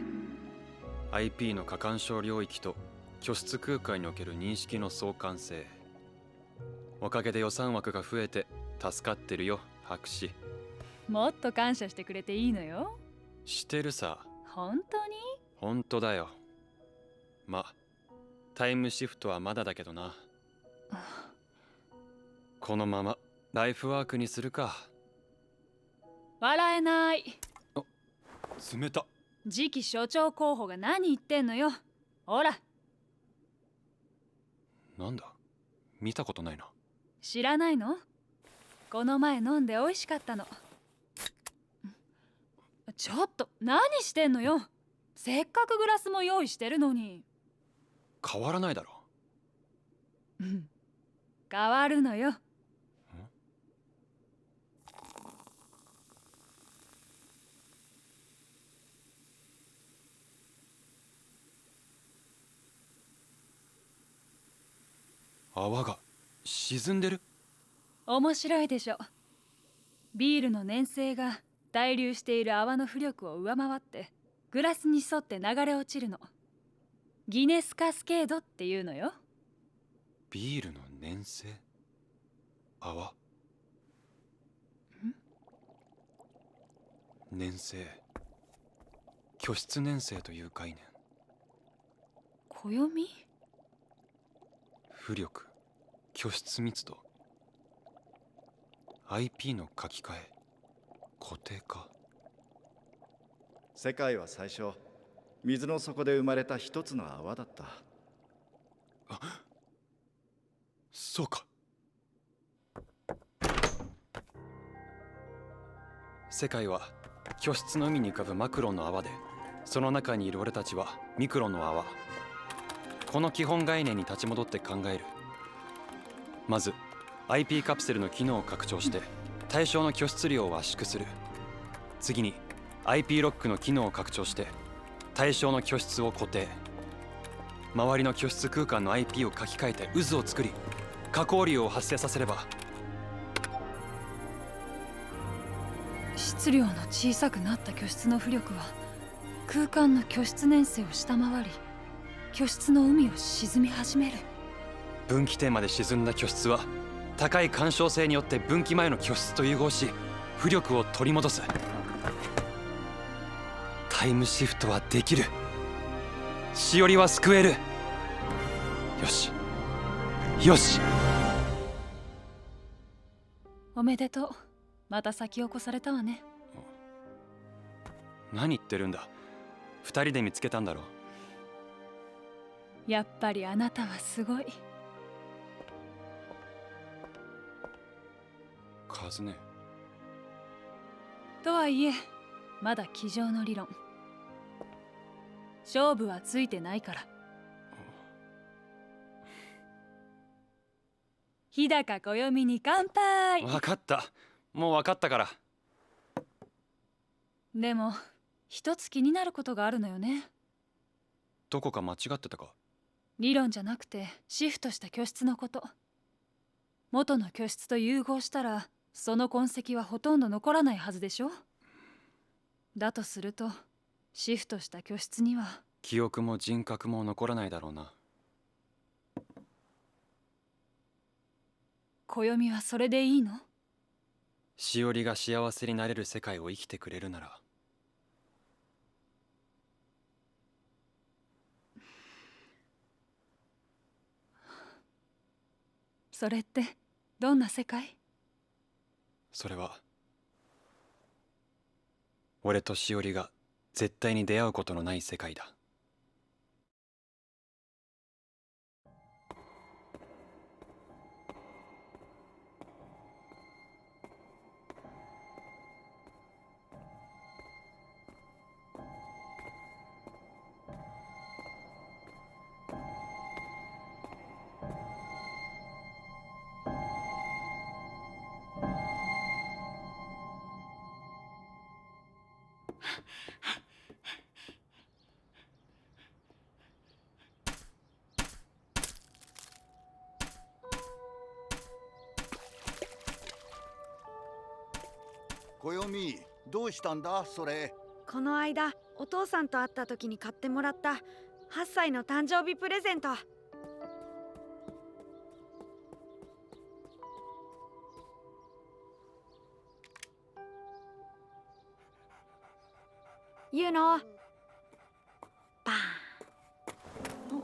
IP の過干渉領域と居室空間における認識の相関性。おかげで予算枠が増えて助かってるよ博士。もっと感謝してくれていいのよ。してるさ。本当に？本当だよ。ま、タイムシフトはまだだけどな。このままライフワークにするか。笑えない。冷た。次期所長候補が何言ってんのよ。ほら。なんだ、見たことないな。知らないの？この前飲んで美味しかったの。ちょっと何してんのよ。せっかくグラスも用意してるのに。変わらないだろ。変わるのよ。泡が沈んでる。面白いでしょ。ビールの粘性が滞留している泡の浮力を上回ってグラスに沿って流れ落ちるの。ギネスカスケードっていうのよ。ビールの粘性？泡？粘性、居室粘性という概念。暦？浮力、居室密度、 IP の書き換え、固定化。世界は最初水の底で生まれた一つの泡だった。そうか。世界は居室の海に浮かぶマクロンの泡で、その中にいる俺たちはミクロンの泡。この基本概念に立ち戻って考える。まず IP カプセルの機能を拡張して対象の居室量を圧縮する。次に IP ロックの機能を拡張して対象の居室を固定。周りの居室空間の IP を書き換えて渦を作り、下降流を発生させれば。質量の小さくなった居室の浮力は空間の居室粘性を下回り、居室の海を沈み始める。分岐点まで沈んだ居室は高い干渉性によって分岐前の居室と融合し、浮力を取り戻す。タイムシフトはできる。しおりは救える。よしよし。おめでとう。また先を越されたわね。何言ってるんだ。二人で見つけたんだろ。やっぱりあなたはすごい。カズネ。とはいえまだ机上の理論。勝負はついてないから。日高暦に乾杯。分かった、もう分かったから。でも一つ気になることがあるのよね。どこか間違ってたか？理論じゃなくてシフトした居室のこと。元の居室と融合したらその痕跡はほとんど残らないはずでしょ。だとするとシフトした居室には記憶も人格も残らないだろうな。暦はそれでいいの？しおりが幸せになれる世界を生きてくれるなら。それってどんな世界？それは俺としおりが絶対に出会うことのない世界だ。暦、どうしたんだそれ。この間お父さんと会った時に買ってもらった8歳の誕生日プレゼント。ユノ。バーン。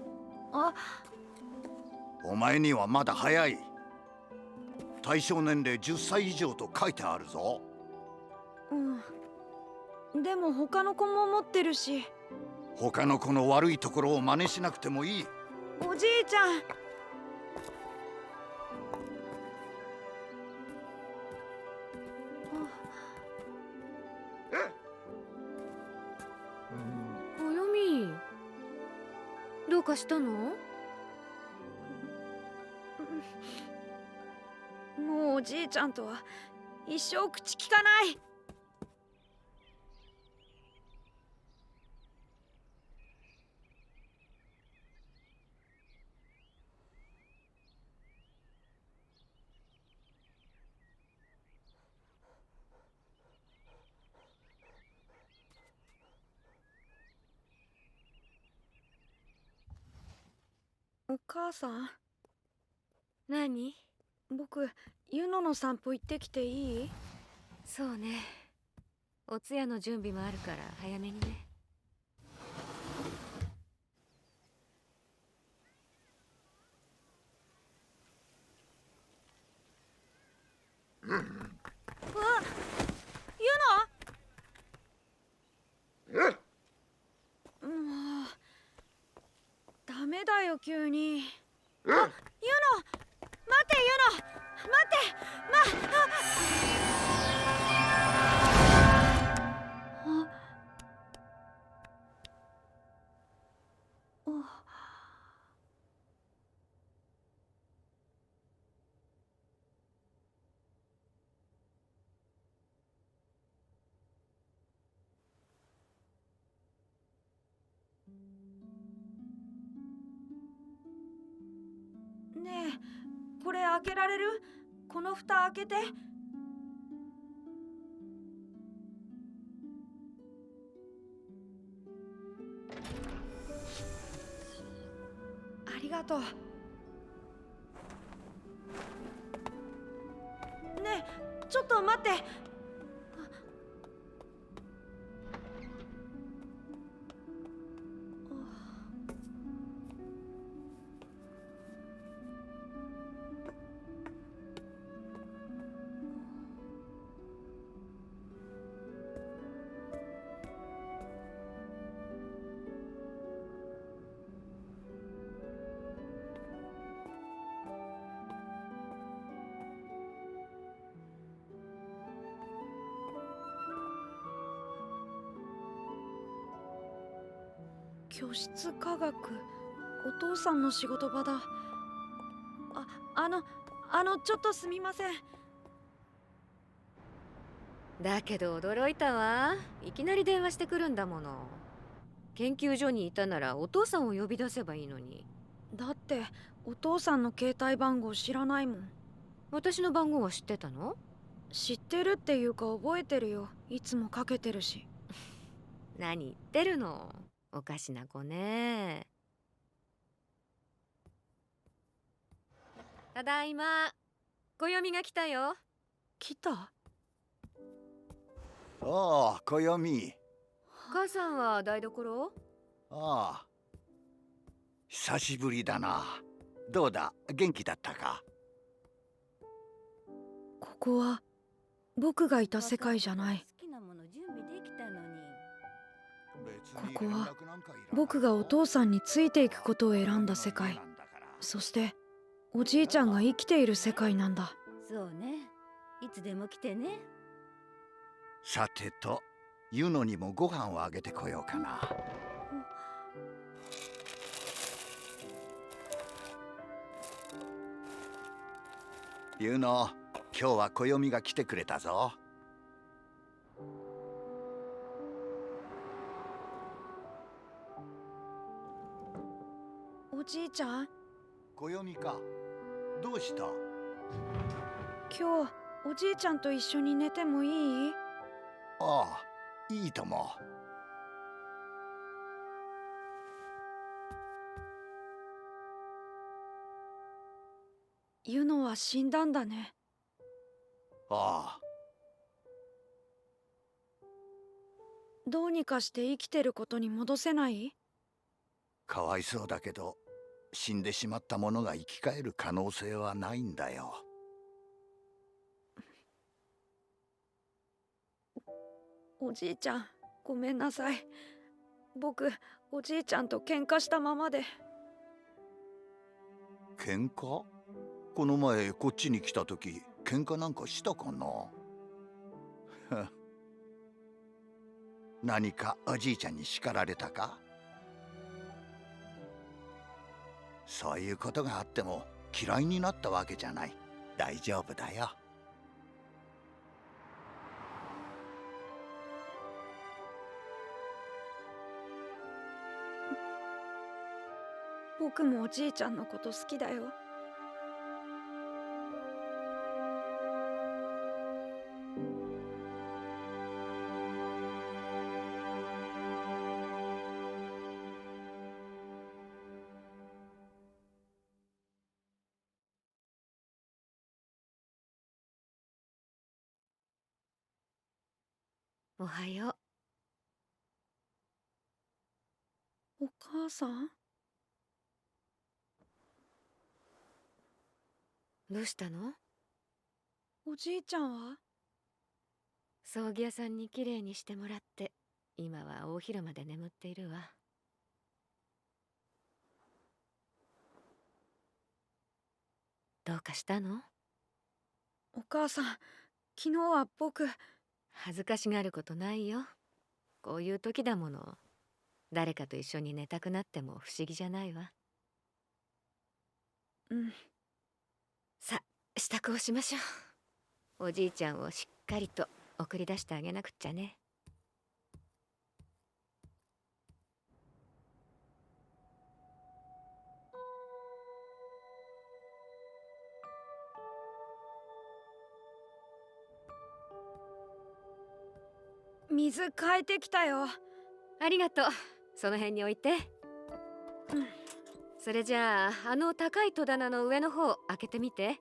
あ、お前にはまだ早い。対象年齢10歳以上と書いてあるぞ。でも他の子も持ってるし。他の子の悪いところを真似しなくてもいい。おじいちゃん。暦、どうかしたの？もうおじいちゃんとは一生口聞かない。お母さん。何？僕、ユノの散歩行ってきていい？そうね。お通夜の準備もあるから早めにね。あ、ユノ？もうダメだよ急に。あ、ユノ、待てユノ、待って、ねえ、これ開けられる？この蓋開けて。ありがとう。ねえ、ちょっと待って。居室科学、お父さんの仕事場だ。ちょっとすみません。だけど驚いたわ。いきなり電話してくるんだもの。研究所にいたならお父さんを呼び出せばいいのに。だってお父さんの携帯番号知らないもん。私の番号は知ってたの？知ってるっていうか覚えてるよ。いつもかけてるし。何言ってるの。おかしな子ね。ただいま。暦が来たよ。来た？ああ、暦。母さんは台所？ああ、久しぶりだな。どうだ、元気だったか？ここは僕がいた世界じゃない。好きなもの準備できたのに。ここは僕がお父さんについていくことを選んだ世界。そしておじいちゃんが生きている世界なんだ。そうね。いつでも来てね。さてと、ユノにもご飯をあげてこようかな。ユノ、今日は暦が来てくれたぞ。おじいちゃん？暦か。どうした？今日おじいちゃんと一緒に寝てもいい？ああ、いいとも。ユノは死んだんだね。ああ。どうにかして生きてることに戻せない？かわいそうだけど、死んでしまった者が生き返る可能性はないんだよ。おじいちゃん、ごめんなさい。僕、おじいちゃんと喧嘩したままで。喧嘩？この前こっちに来た時、喧嘩なんかしたかな？何かおじいちゃんに叱られたか？そういうことがあっても嫌いになったわけじゃない。大丈夫だよ。僕もおじいちゃんのこと好きだよ。おはよう。お母さん？どうしたの？おじいちゃんは？葬儀屋さんにきれいにしてもらって、今は大広間で眠っているわ。どうかしたの？お母さん、昨日は僕。恥ずかしがることないよ。こういう時だもの。誰かと一緒に寝たくなっても不思議じゃないわ。うん。さ、支度をしましょう。おじいちゃんをしっかりと送り出してあげなくっちゃね。水変えてきたよ。ありがとう。その辺に置いて。それじゃあ、あの高い戸棚の上の方開けてみて。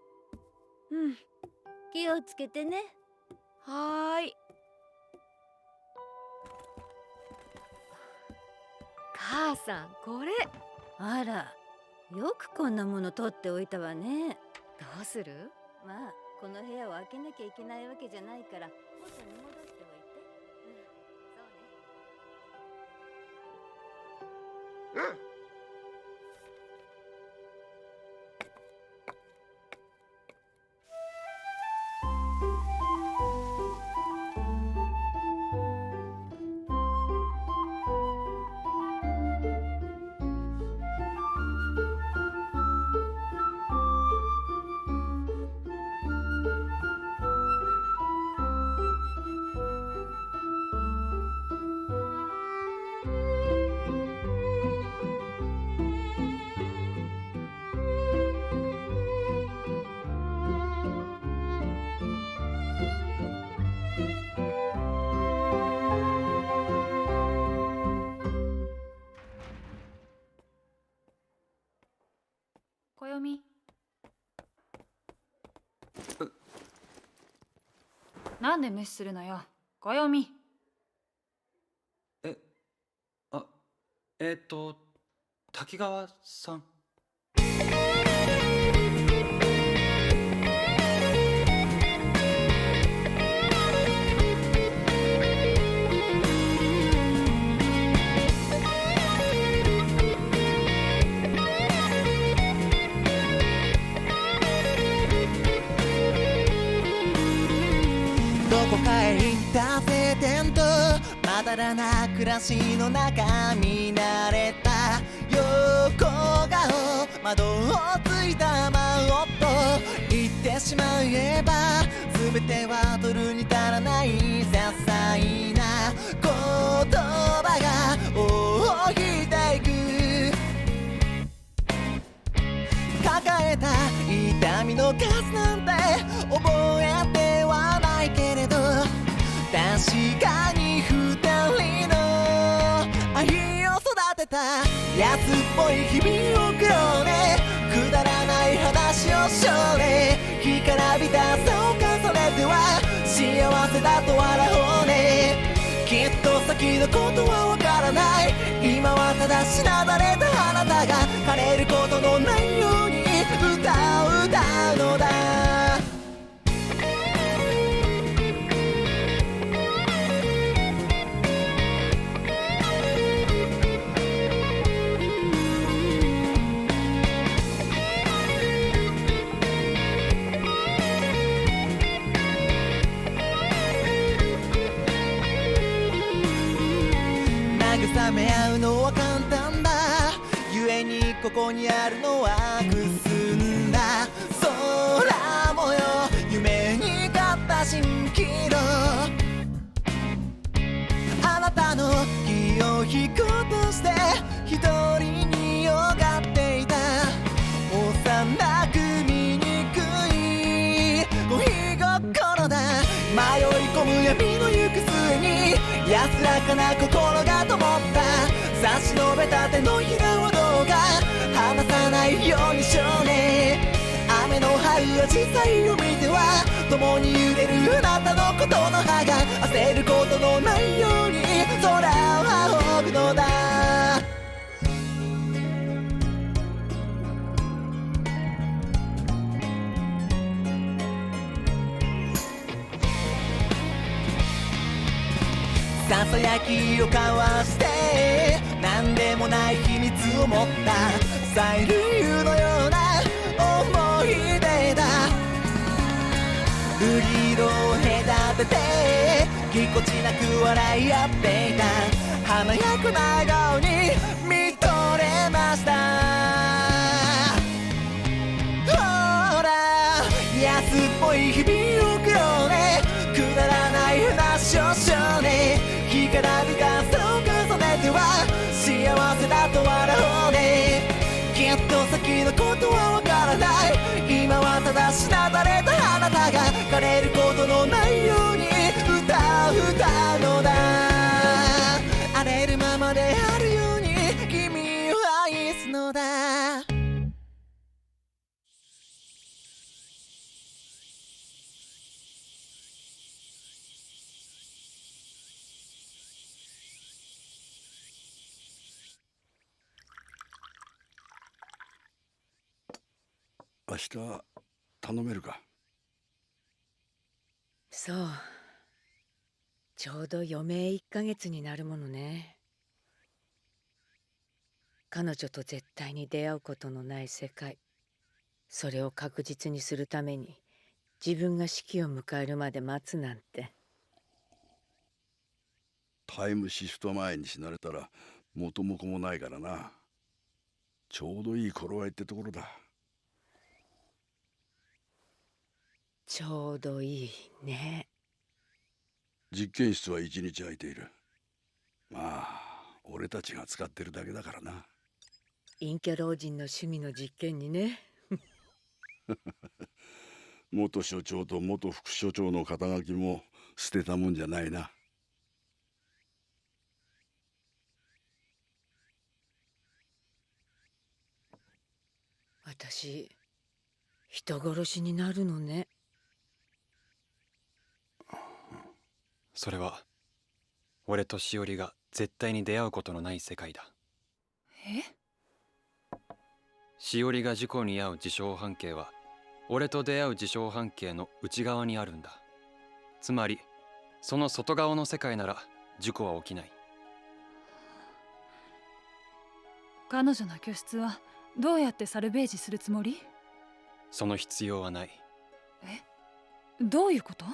うん。気をつけてね。はーい。母さん、これ。あら、よくこんなもの取っておいたわね。どうする？まあ、この部屋を開けなきゃいけないわけじゃないから、元に戻しておいて。暦。なんで無視するのよ、暦。滝川さん。どこかへ行った晴天とまだらな暮らしの中見慣れた横顔窓をついたまおっと言ってしまえば全ては取るに足らない些細な言葉が尾を引いていく抱えた痛みの数なんて覚えてはないけれど確かた安っぽい日々を送ろうね。くだらない話をしようね。干からびた朝を重ねては幸せだと笑おうね。きっと先のことはわからない。今はただしなだれたあなたが枯れることのないように歌を歌うのだ。慰め合うのは簡単だ。故にここにあるのはくすんだ空模様。夢に勝った蜃気楼。あなたの気を引こうとして一人によがっていた。幼く醜い恋心だ。迷い込む闇の行く末に安らかな心が灯った。差し伸べた手のひらをどうか離さないように少年。雨の這う紫陽花を見ては共に揺れるあなたのことの葉が焦ることのないように空を仰ぐのだ。ささやきを交わして何でもない秘密を持った催涙のような思い出だ。瑠璃色を隔ててぎこちなく笑い合っていた。華やかな笑顔に見とれました。ほら安っぽい日々を送ろうね。くだらない話をしようね。干からびた朝を重ねては幸せだと笑おうね。きっと先のことはわからない。今はただしなだれたあなたが枯れることのないように歌うのだ。荒れるままであるように君を愛すのだ。明日頼めるか。そう。ちょうど余命1ヶ月になるものね。彼女と絶対に出会うことのない世界。それを確実にするために自分が死期を迎えるまで待つなんて。タイムシフト前に死なれたら元も子もないからな。ちょうどいい頃合いってところだ。ちょうどいいね。実験室は一日空いている。まあ俺たちが使ってるだけだからな。陰キャ老人の趣味の実験にね。元所長と元副所長の肩書きも捨てたもんじゃないな。私人殺しになるのね。それは俺としおりが絶対に出会うことのない世界だ。え？しおりが事故に遭う事象半径は俺と出会う事象半径の内側にあるんだ。つまりその外側の世界なら事故は起きない。彼女の居室はどうやってサルベージするつもり？その必要はない。どういうこと？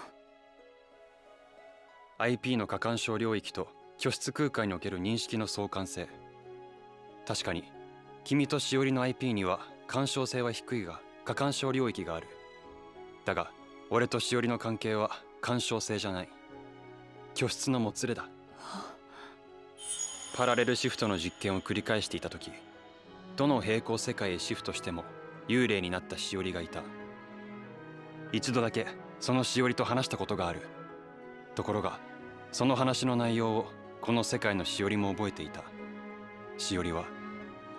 IP の過干渉領域と居室空間における認識の相関性。確かに君としおりの IP には干渉性は低いが過干渉領域がある。だが俺としおりの関係は干渉性じゃない。居室のもつれだ。パラレルシフトの実験を繰り返していた時、どの平行世界へシフトしても幽霊になったしおりがいた。一度だけそのしおりと話したことがある。ところがその話の内容をこの世界のしおりも覚えていた。しおりは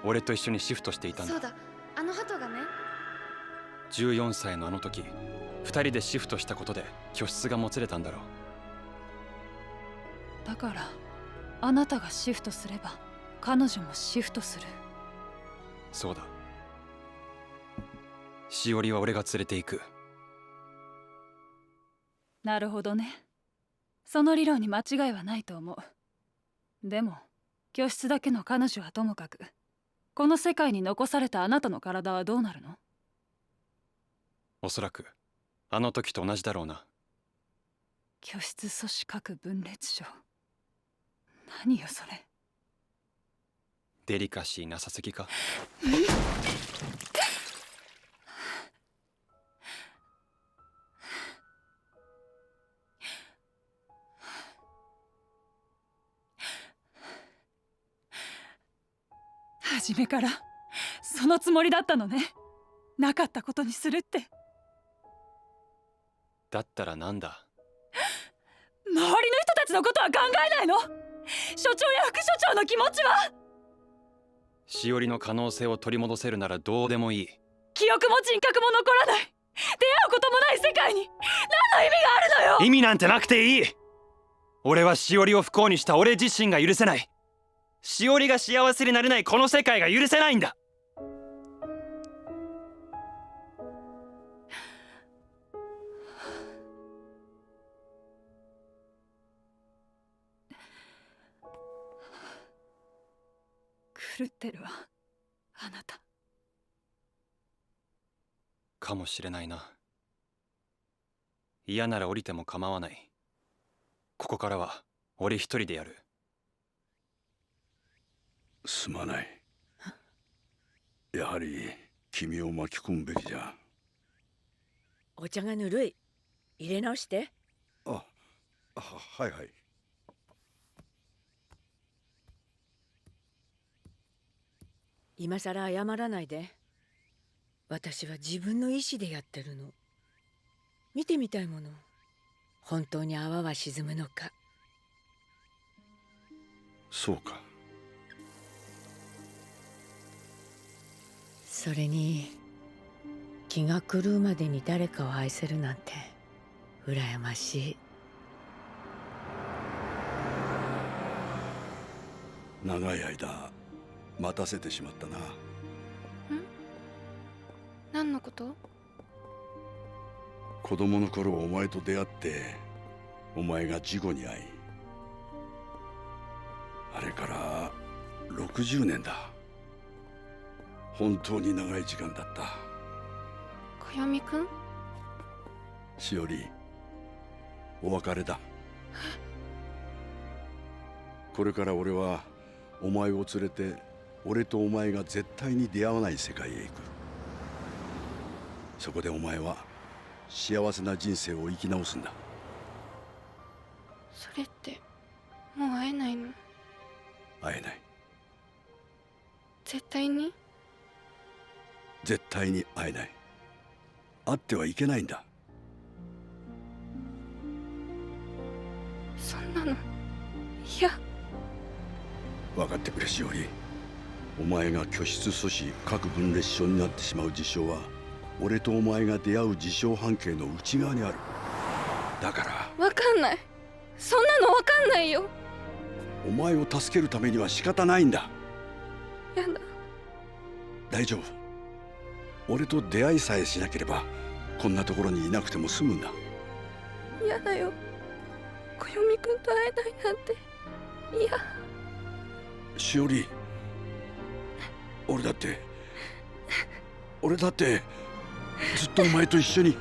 俺と一緒にシフトしていたんだ。そうだ、あの鳩がね。14歳のあの時、2人でシフトしたことで居室がもつれたんだろう。だからあなたがシフトすれば彼女もシフトする。そうだ。しおりは俺が連れて行く。なるほどね。その理論に間違いはないと思う。でも居室だけの彼女はともかく、この世界に残されたあなたの体はどうなるの？おそらくあの時と同じだろうな。居室阻止核分裂症。何よそれ。デリカシーなさすぎか。初めからそのつもりだったのね。なかったことにするって。だったらなんだ。周りの人たちのことは考えないの？所長や副所長の気持ちは。しおりの可能性を取り戻せるならどうでもいい。記憶も人格も残らない、出会うこともない世界に何の意味があるのよ。意味なんてなくていい。俺はしおりを不幸にした俺自身が許せない。しおりが幸せになれないこの世界が許せないんだ。狂ってるわ、あなた。かもしれないな。嫌なら降りても構わない。ここからは俺一人でやる。すまない。やはり君を巻き込むべきじゃ。お茶がぬるい。入れ直して。はいはい。今さら謝らないで。私は自分の意志でやってるの。見てみたいもの。本当に泡は沈むのか。そうか。それに気が狂うまでに誰かを愛せるなんて羨ましい。長い間待たせてしまったな。何のこと？子供の頃お前と出会ってお前が事故に遭い、あれから60年だ。本当に長い時間だった。小読くん？しおり、お別れだ。これから俺はお前を連れて俺とお前が絶対に出会わない世界へ行く。そこでお前は幸せな人生を生き直すんだ。それってもう会えないの？会えない。絶対に？絶対に会えない。会ってはいけないんだ。そんなの嫌。分かってくれしおり。お前が居室阻止核分裂症になってしまう事象は俺とお前が出会う事象半径の内側にある。だからわかんない。そんなのわかんないよ。お前を助けるためには仕方ないんだ。やだ。大丈夫。俺と出会いさえしなければこんなところにいなくても済むんだ。嫌だよ。小読くんと会えないなんて嫌。しおり、俺だってずっとお前と一緒に。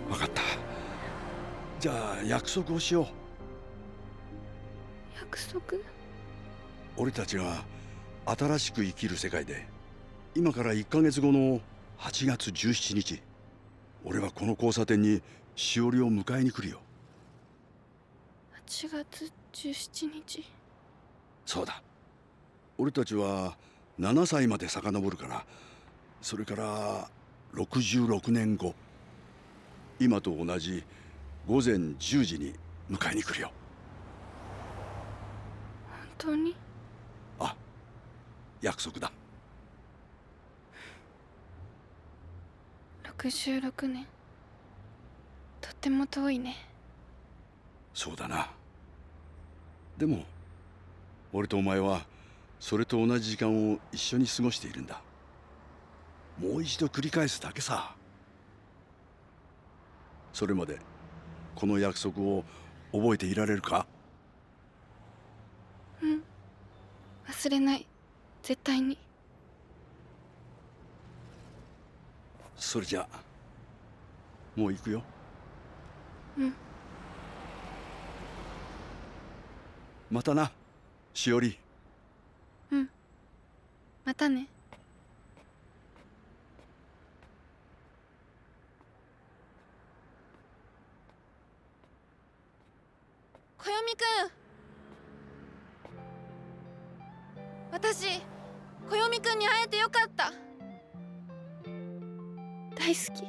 分かった。じゃあ約束をしよう。約束？俺たちが新しく生きる世界で今から1ヶ月後の8月17日、俺はこの交差点にしおりを迎えに来るよ。8月17日。そうだ。俺たちは7歳まで遡るから、それから66年後、今と同じ午前10時に迎えに来るよ。本当に？あ、約束だ。66年。とっても遠いね。そうだな。でも俺とお前はそれと同じ時間を一緒に過ごしているんだ。もう一度繰り返すだけさ。それまでこの約束を覚えていられるか？うん、忘れない。絶対に。それじゃもう行くよ。うん。またな、しおり。うん。またね。小読くん。私、小読くんに会えてよかった。大好き。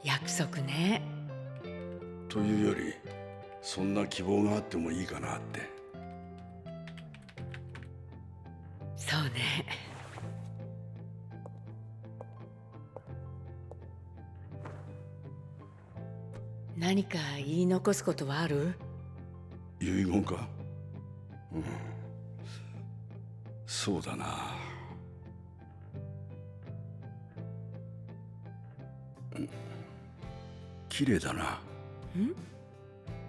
約束ね。というよりそんな希望があってもいいかなって。そうね。何か言い残すことはある？遺言か？うん、そうだな。綺麗だな。ん？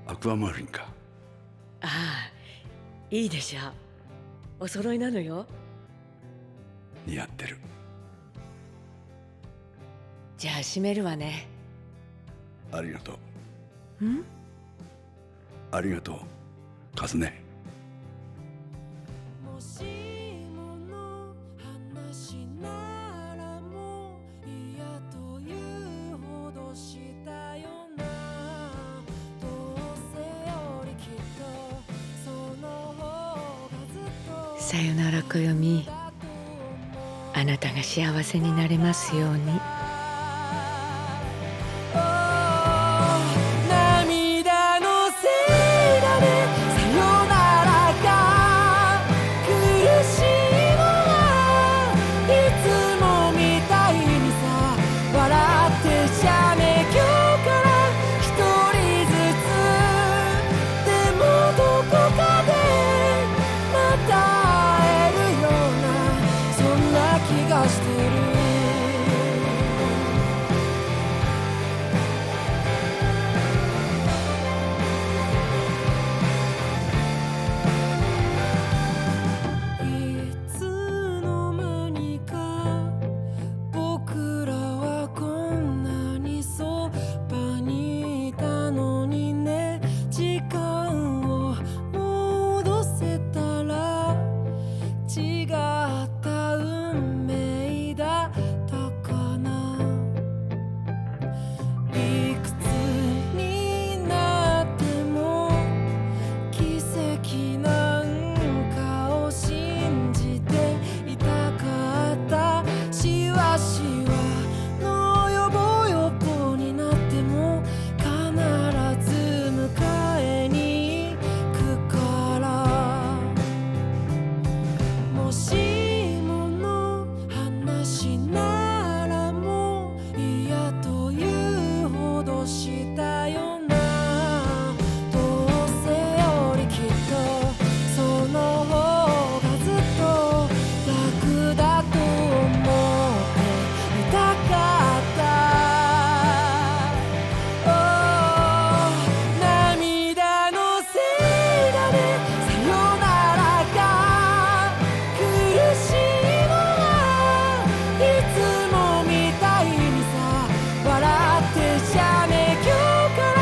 アクアマリンか。ああ、いいでしょう。お揃いなのよ。似合ってる。じゃあ閉めるわね。ありがとう。ん？ありがとう、カズネ。もしもの話ならもう嫌というほどしたよな。どうせよりきっとその方がずっと。さよなら小読み。あなたが幸せになれますように。涙のせいだね。さよならが苦しいのはいつもみたいにさ。笑ってしゃべきょうから一人ずつ。でもどこかでまた会えるようなそんな気がしてる。いつの間にか僕らはこんなにそばにいたのにね。時間を戻せたら違った運命だったかな。いくつになっても奇跡なんかを信じていたかった。しわしわのよぼよぼになっても必ず迎えに行くから。もしもの話ならもう嫌というほどしたよな。どうせよりきっとその方がずっと楽だと思っていたかった。涙のせいだね。さよならが苦しいのはいつもみたいにさ。笑ってしゃべきょうから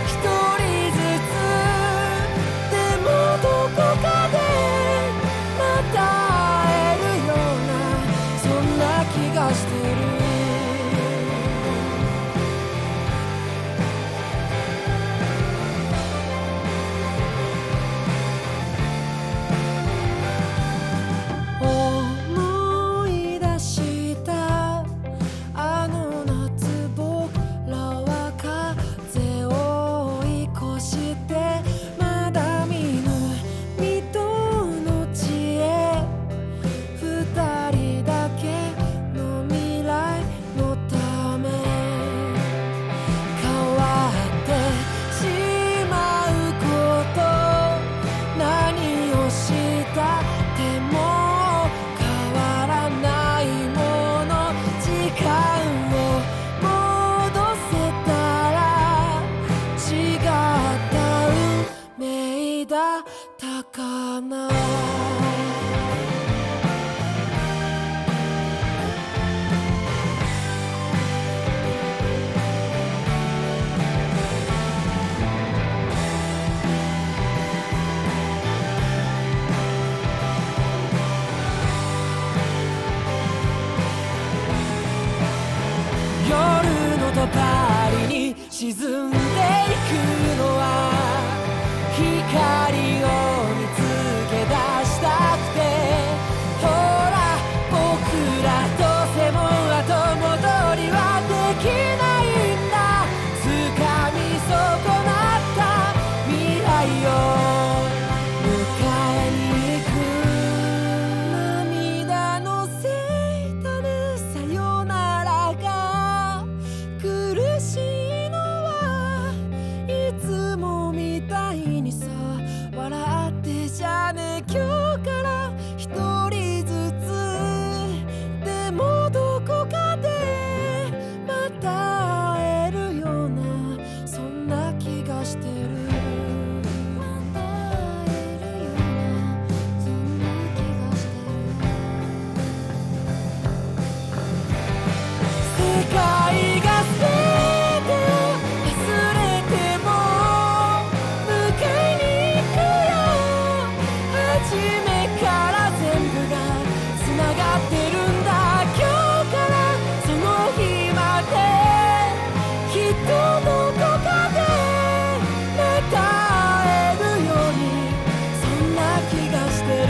一人ずつ。でもどこかでまた会えるようなそんな気がしてる。思い出してとパリに沈んでいくのは光を見つけ出したくて、ほら僕らどうせもう後戻りはできないんだ。掴み損なった未来を迎えに行く。涙のせいだね、さよならが苦しいのはいつもみたいにさ。笑ってじゃね、今日から一人ずつでもどこかでまた会えるような、そんな気がしてる。また会えるような、そんな気がしてる。世界が全てを忘れても迎えに行くよ。初めから全部がつながってるんだ。今日からその日まできっとどこかでまた会えるように、そんな気がしてる。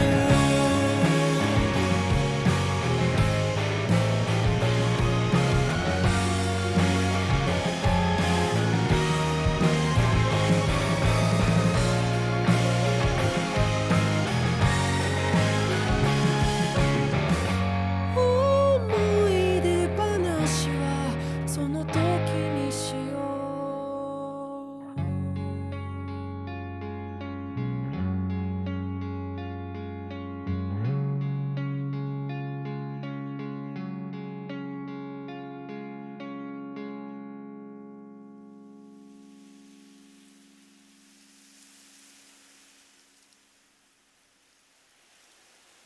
思い出話はその時にしよう。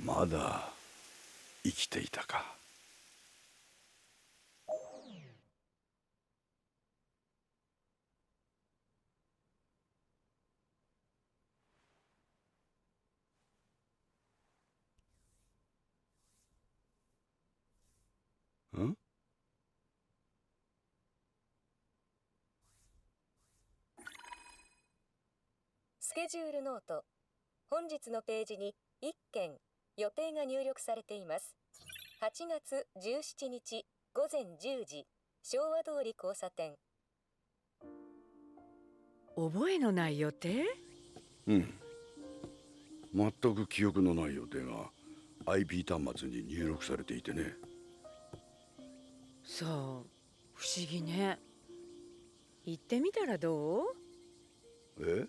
まだ生きていたか。ん？スケジュールノート。本日のページに1件予定が入力されています。8月17日午前10時、昭和通り交差点。覚えのない予定？うん。全く記憶のない予定が IP 端末に入力されていてね。そう、不思議ね。行ってみたらどう？え？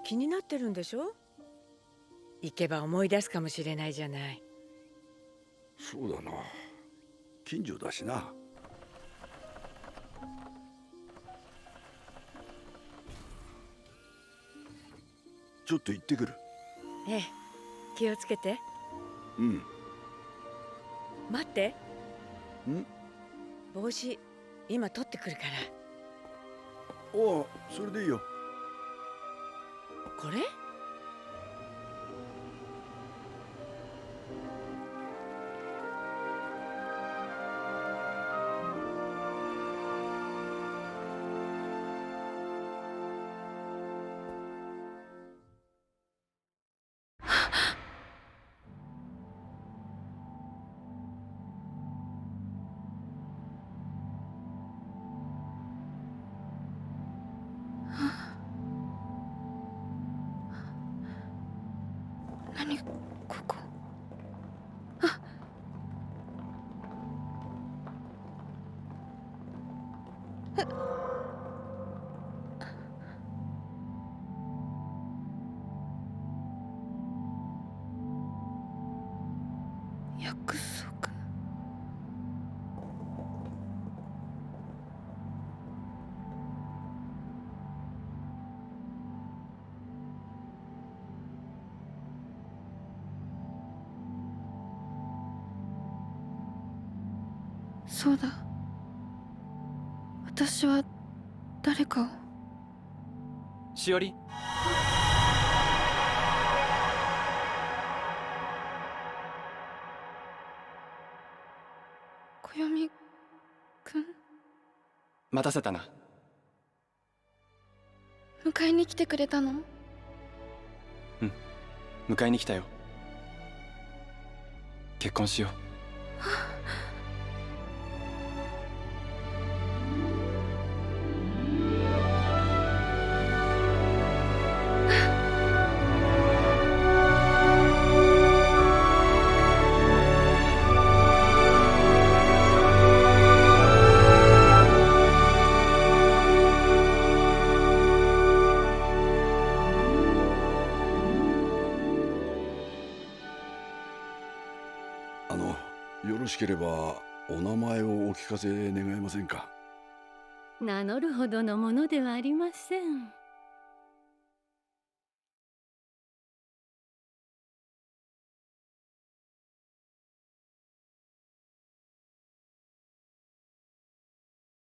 気になってるんでしょ？行けば思い出すかもしれないじゃない。そうだな。近所だしな。ちょっと行ってくる。ええ、気をつけて。うん。待って。ん？帽子、今取ってくるから。おう、それでいいよ。これ？何ここ。約束。そうだ。私は誰かを。しおり。暦くん。待たせたな。迎えに来てくれたの？迎えに来たよ。結婚しよう。よろしければお名前をお聞かせ願えませんか？名乗るほどのものではありません。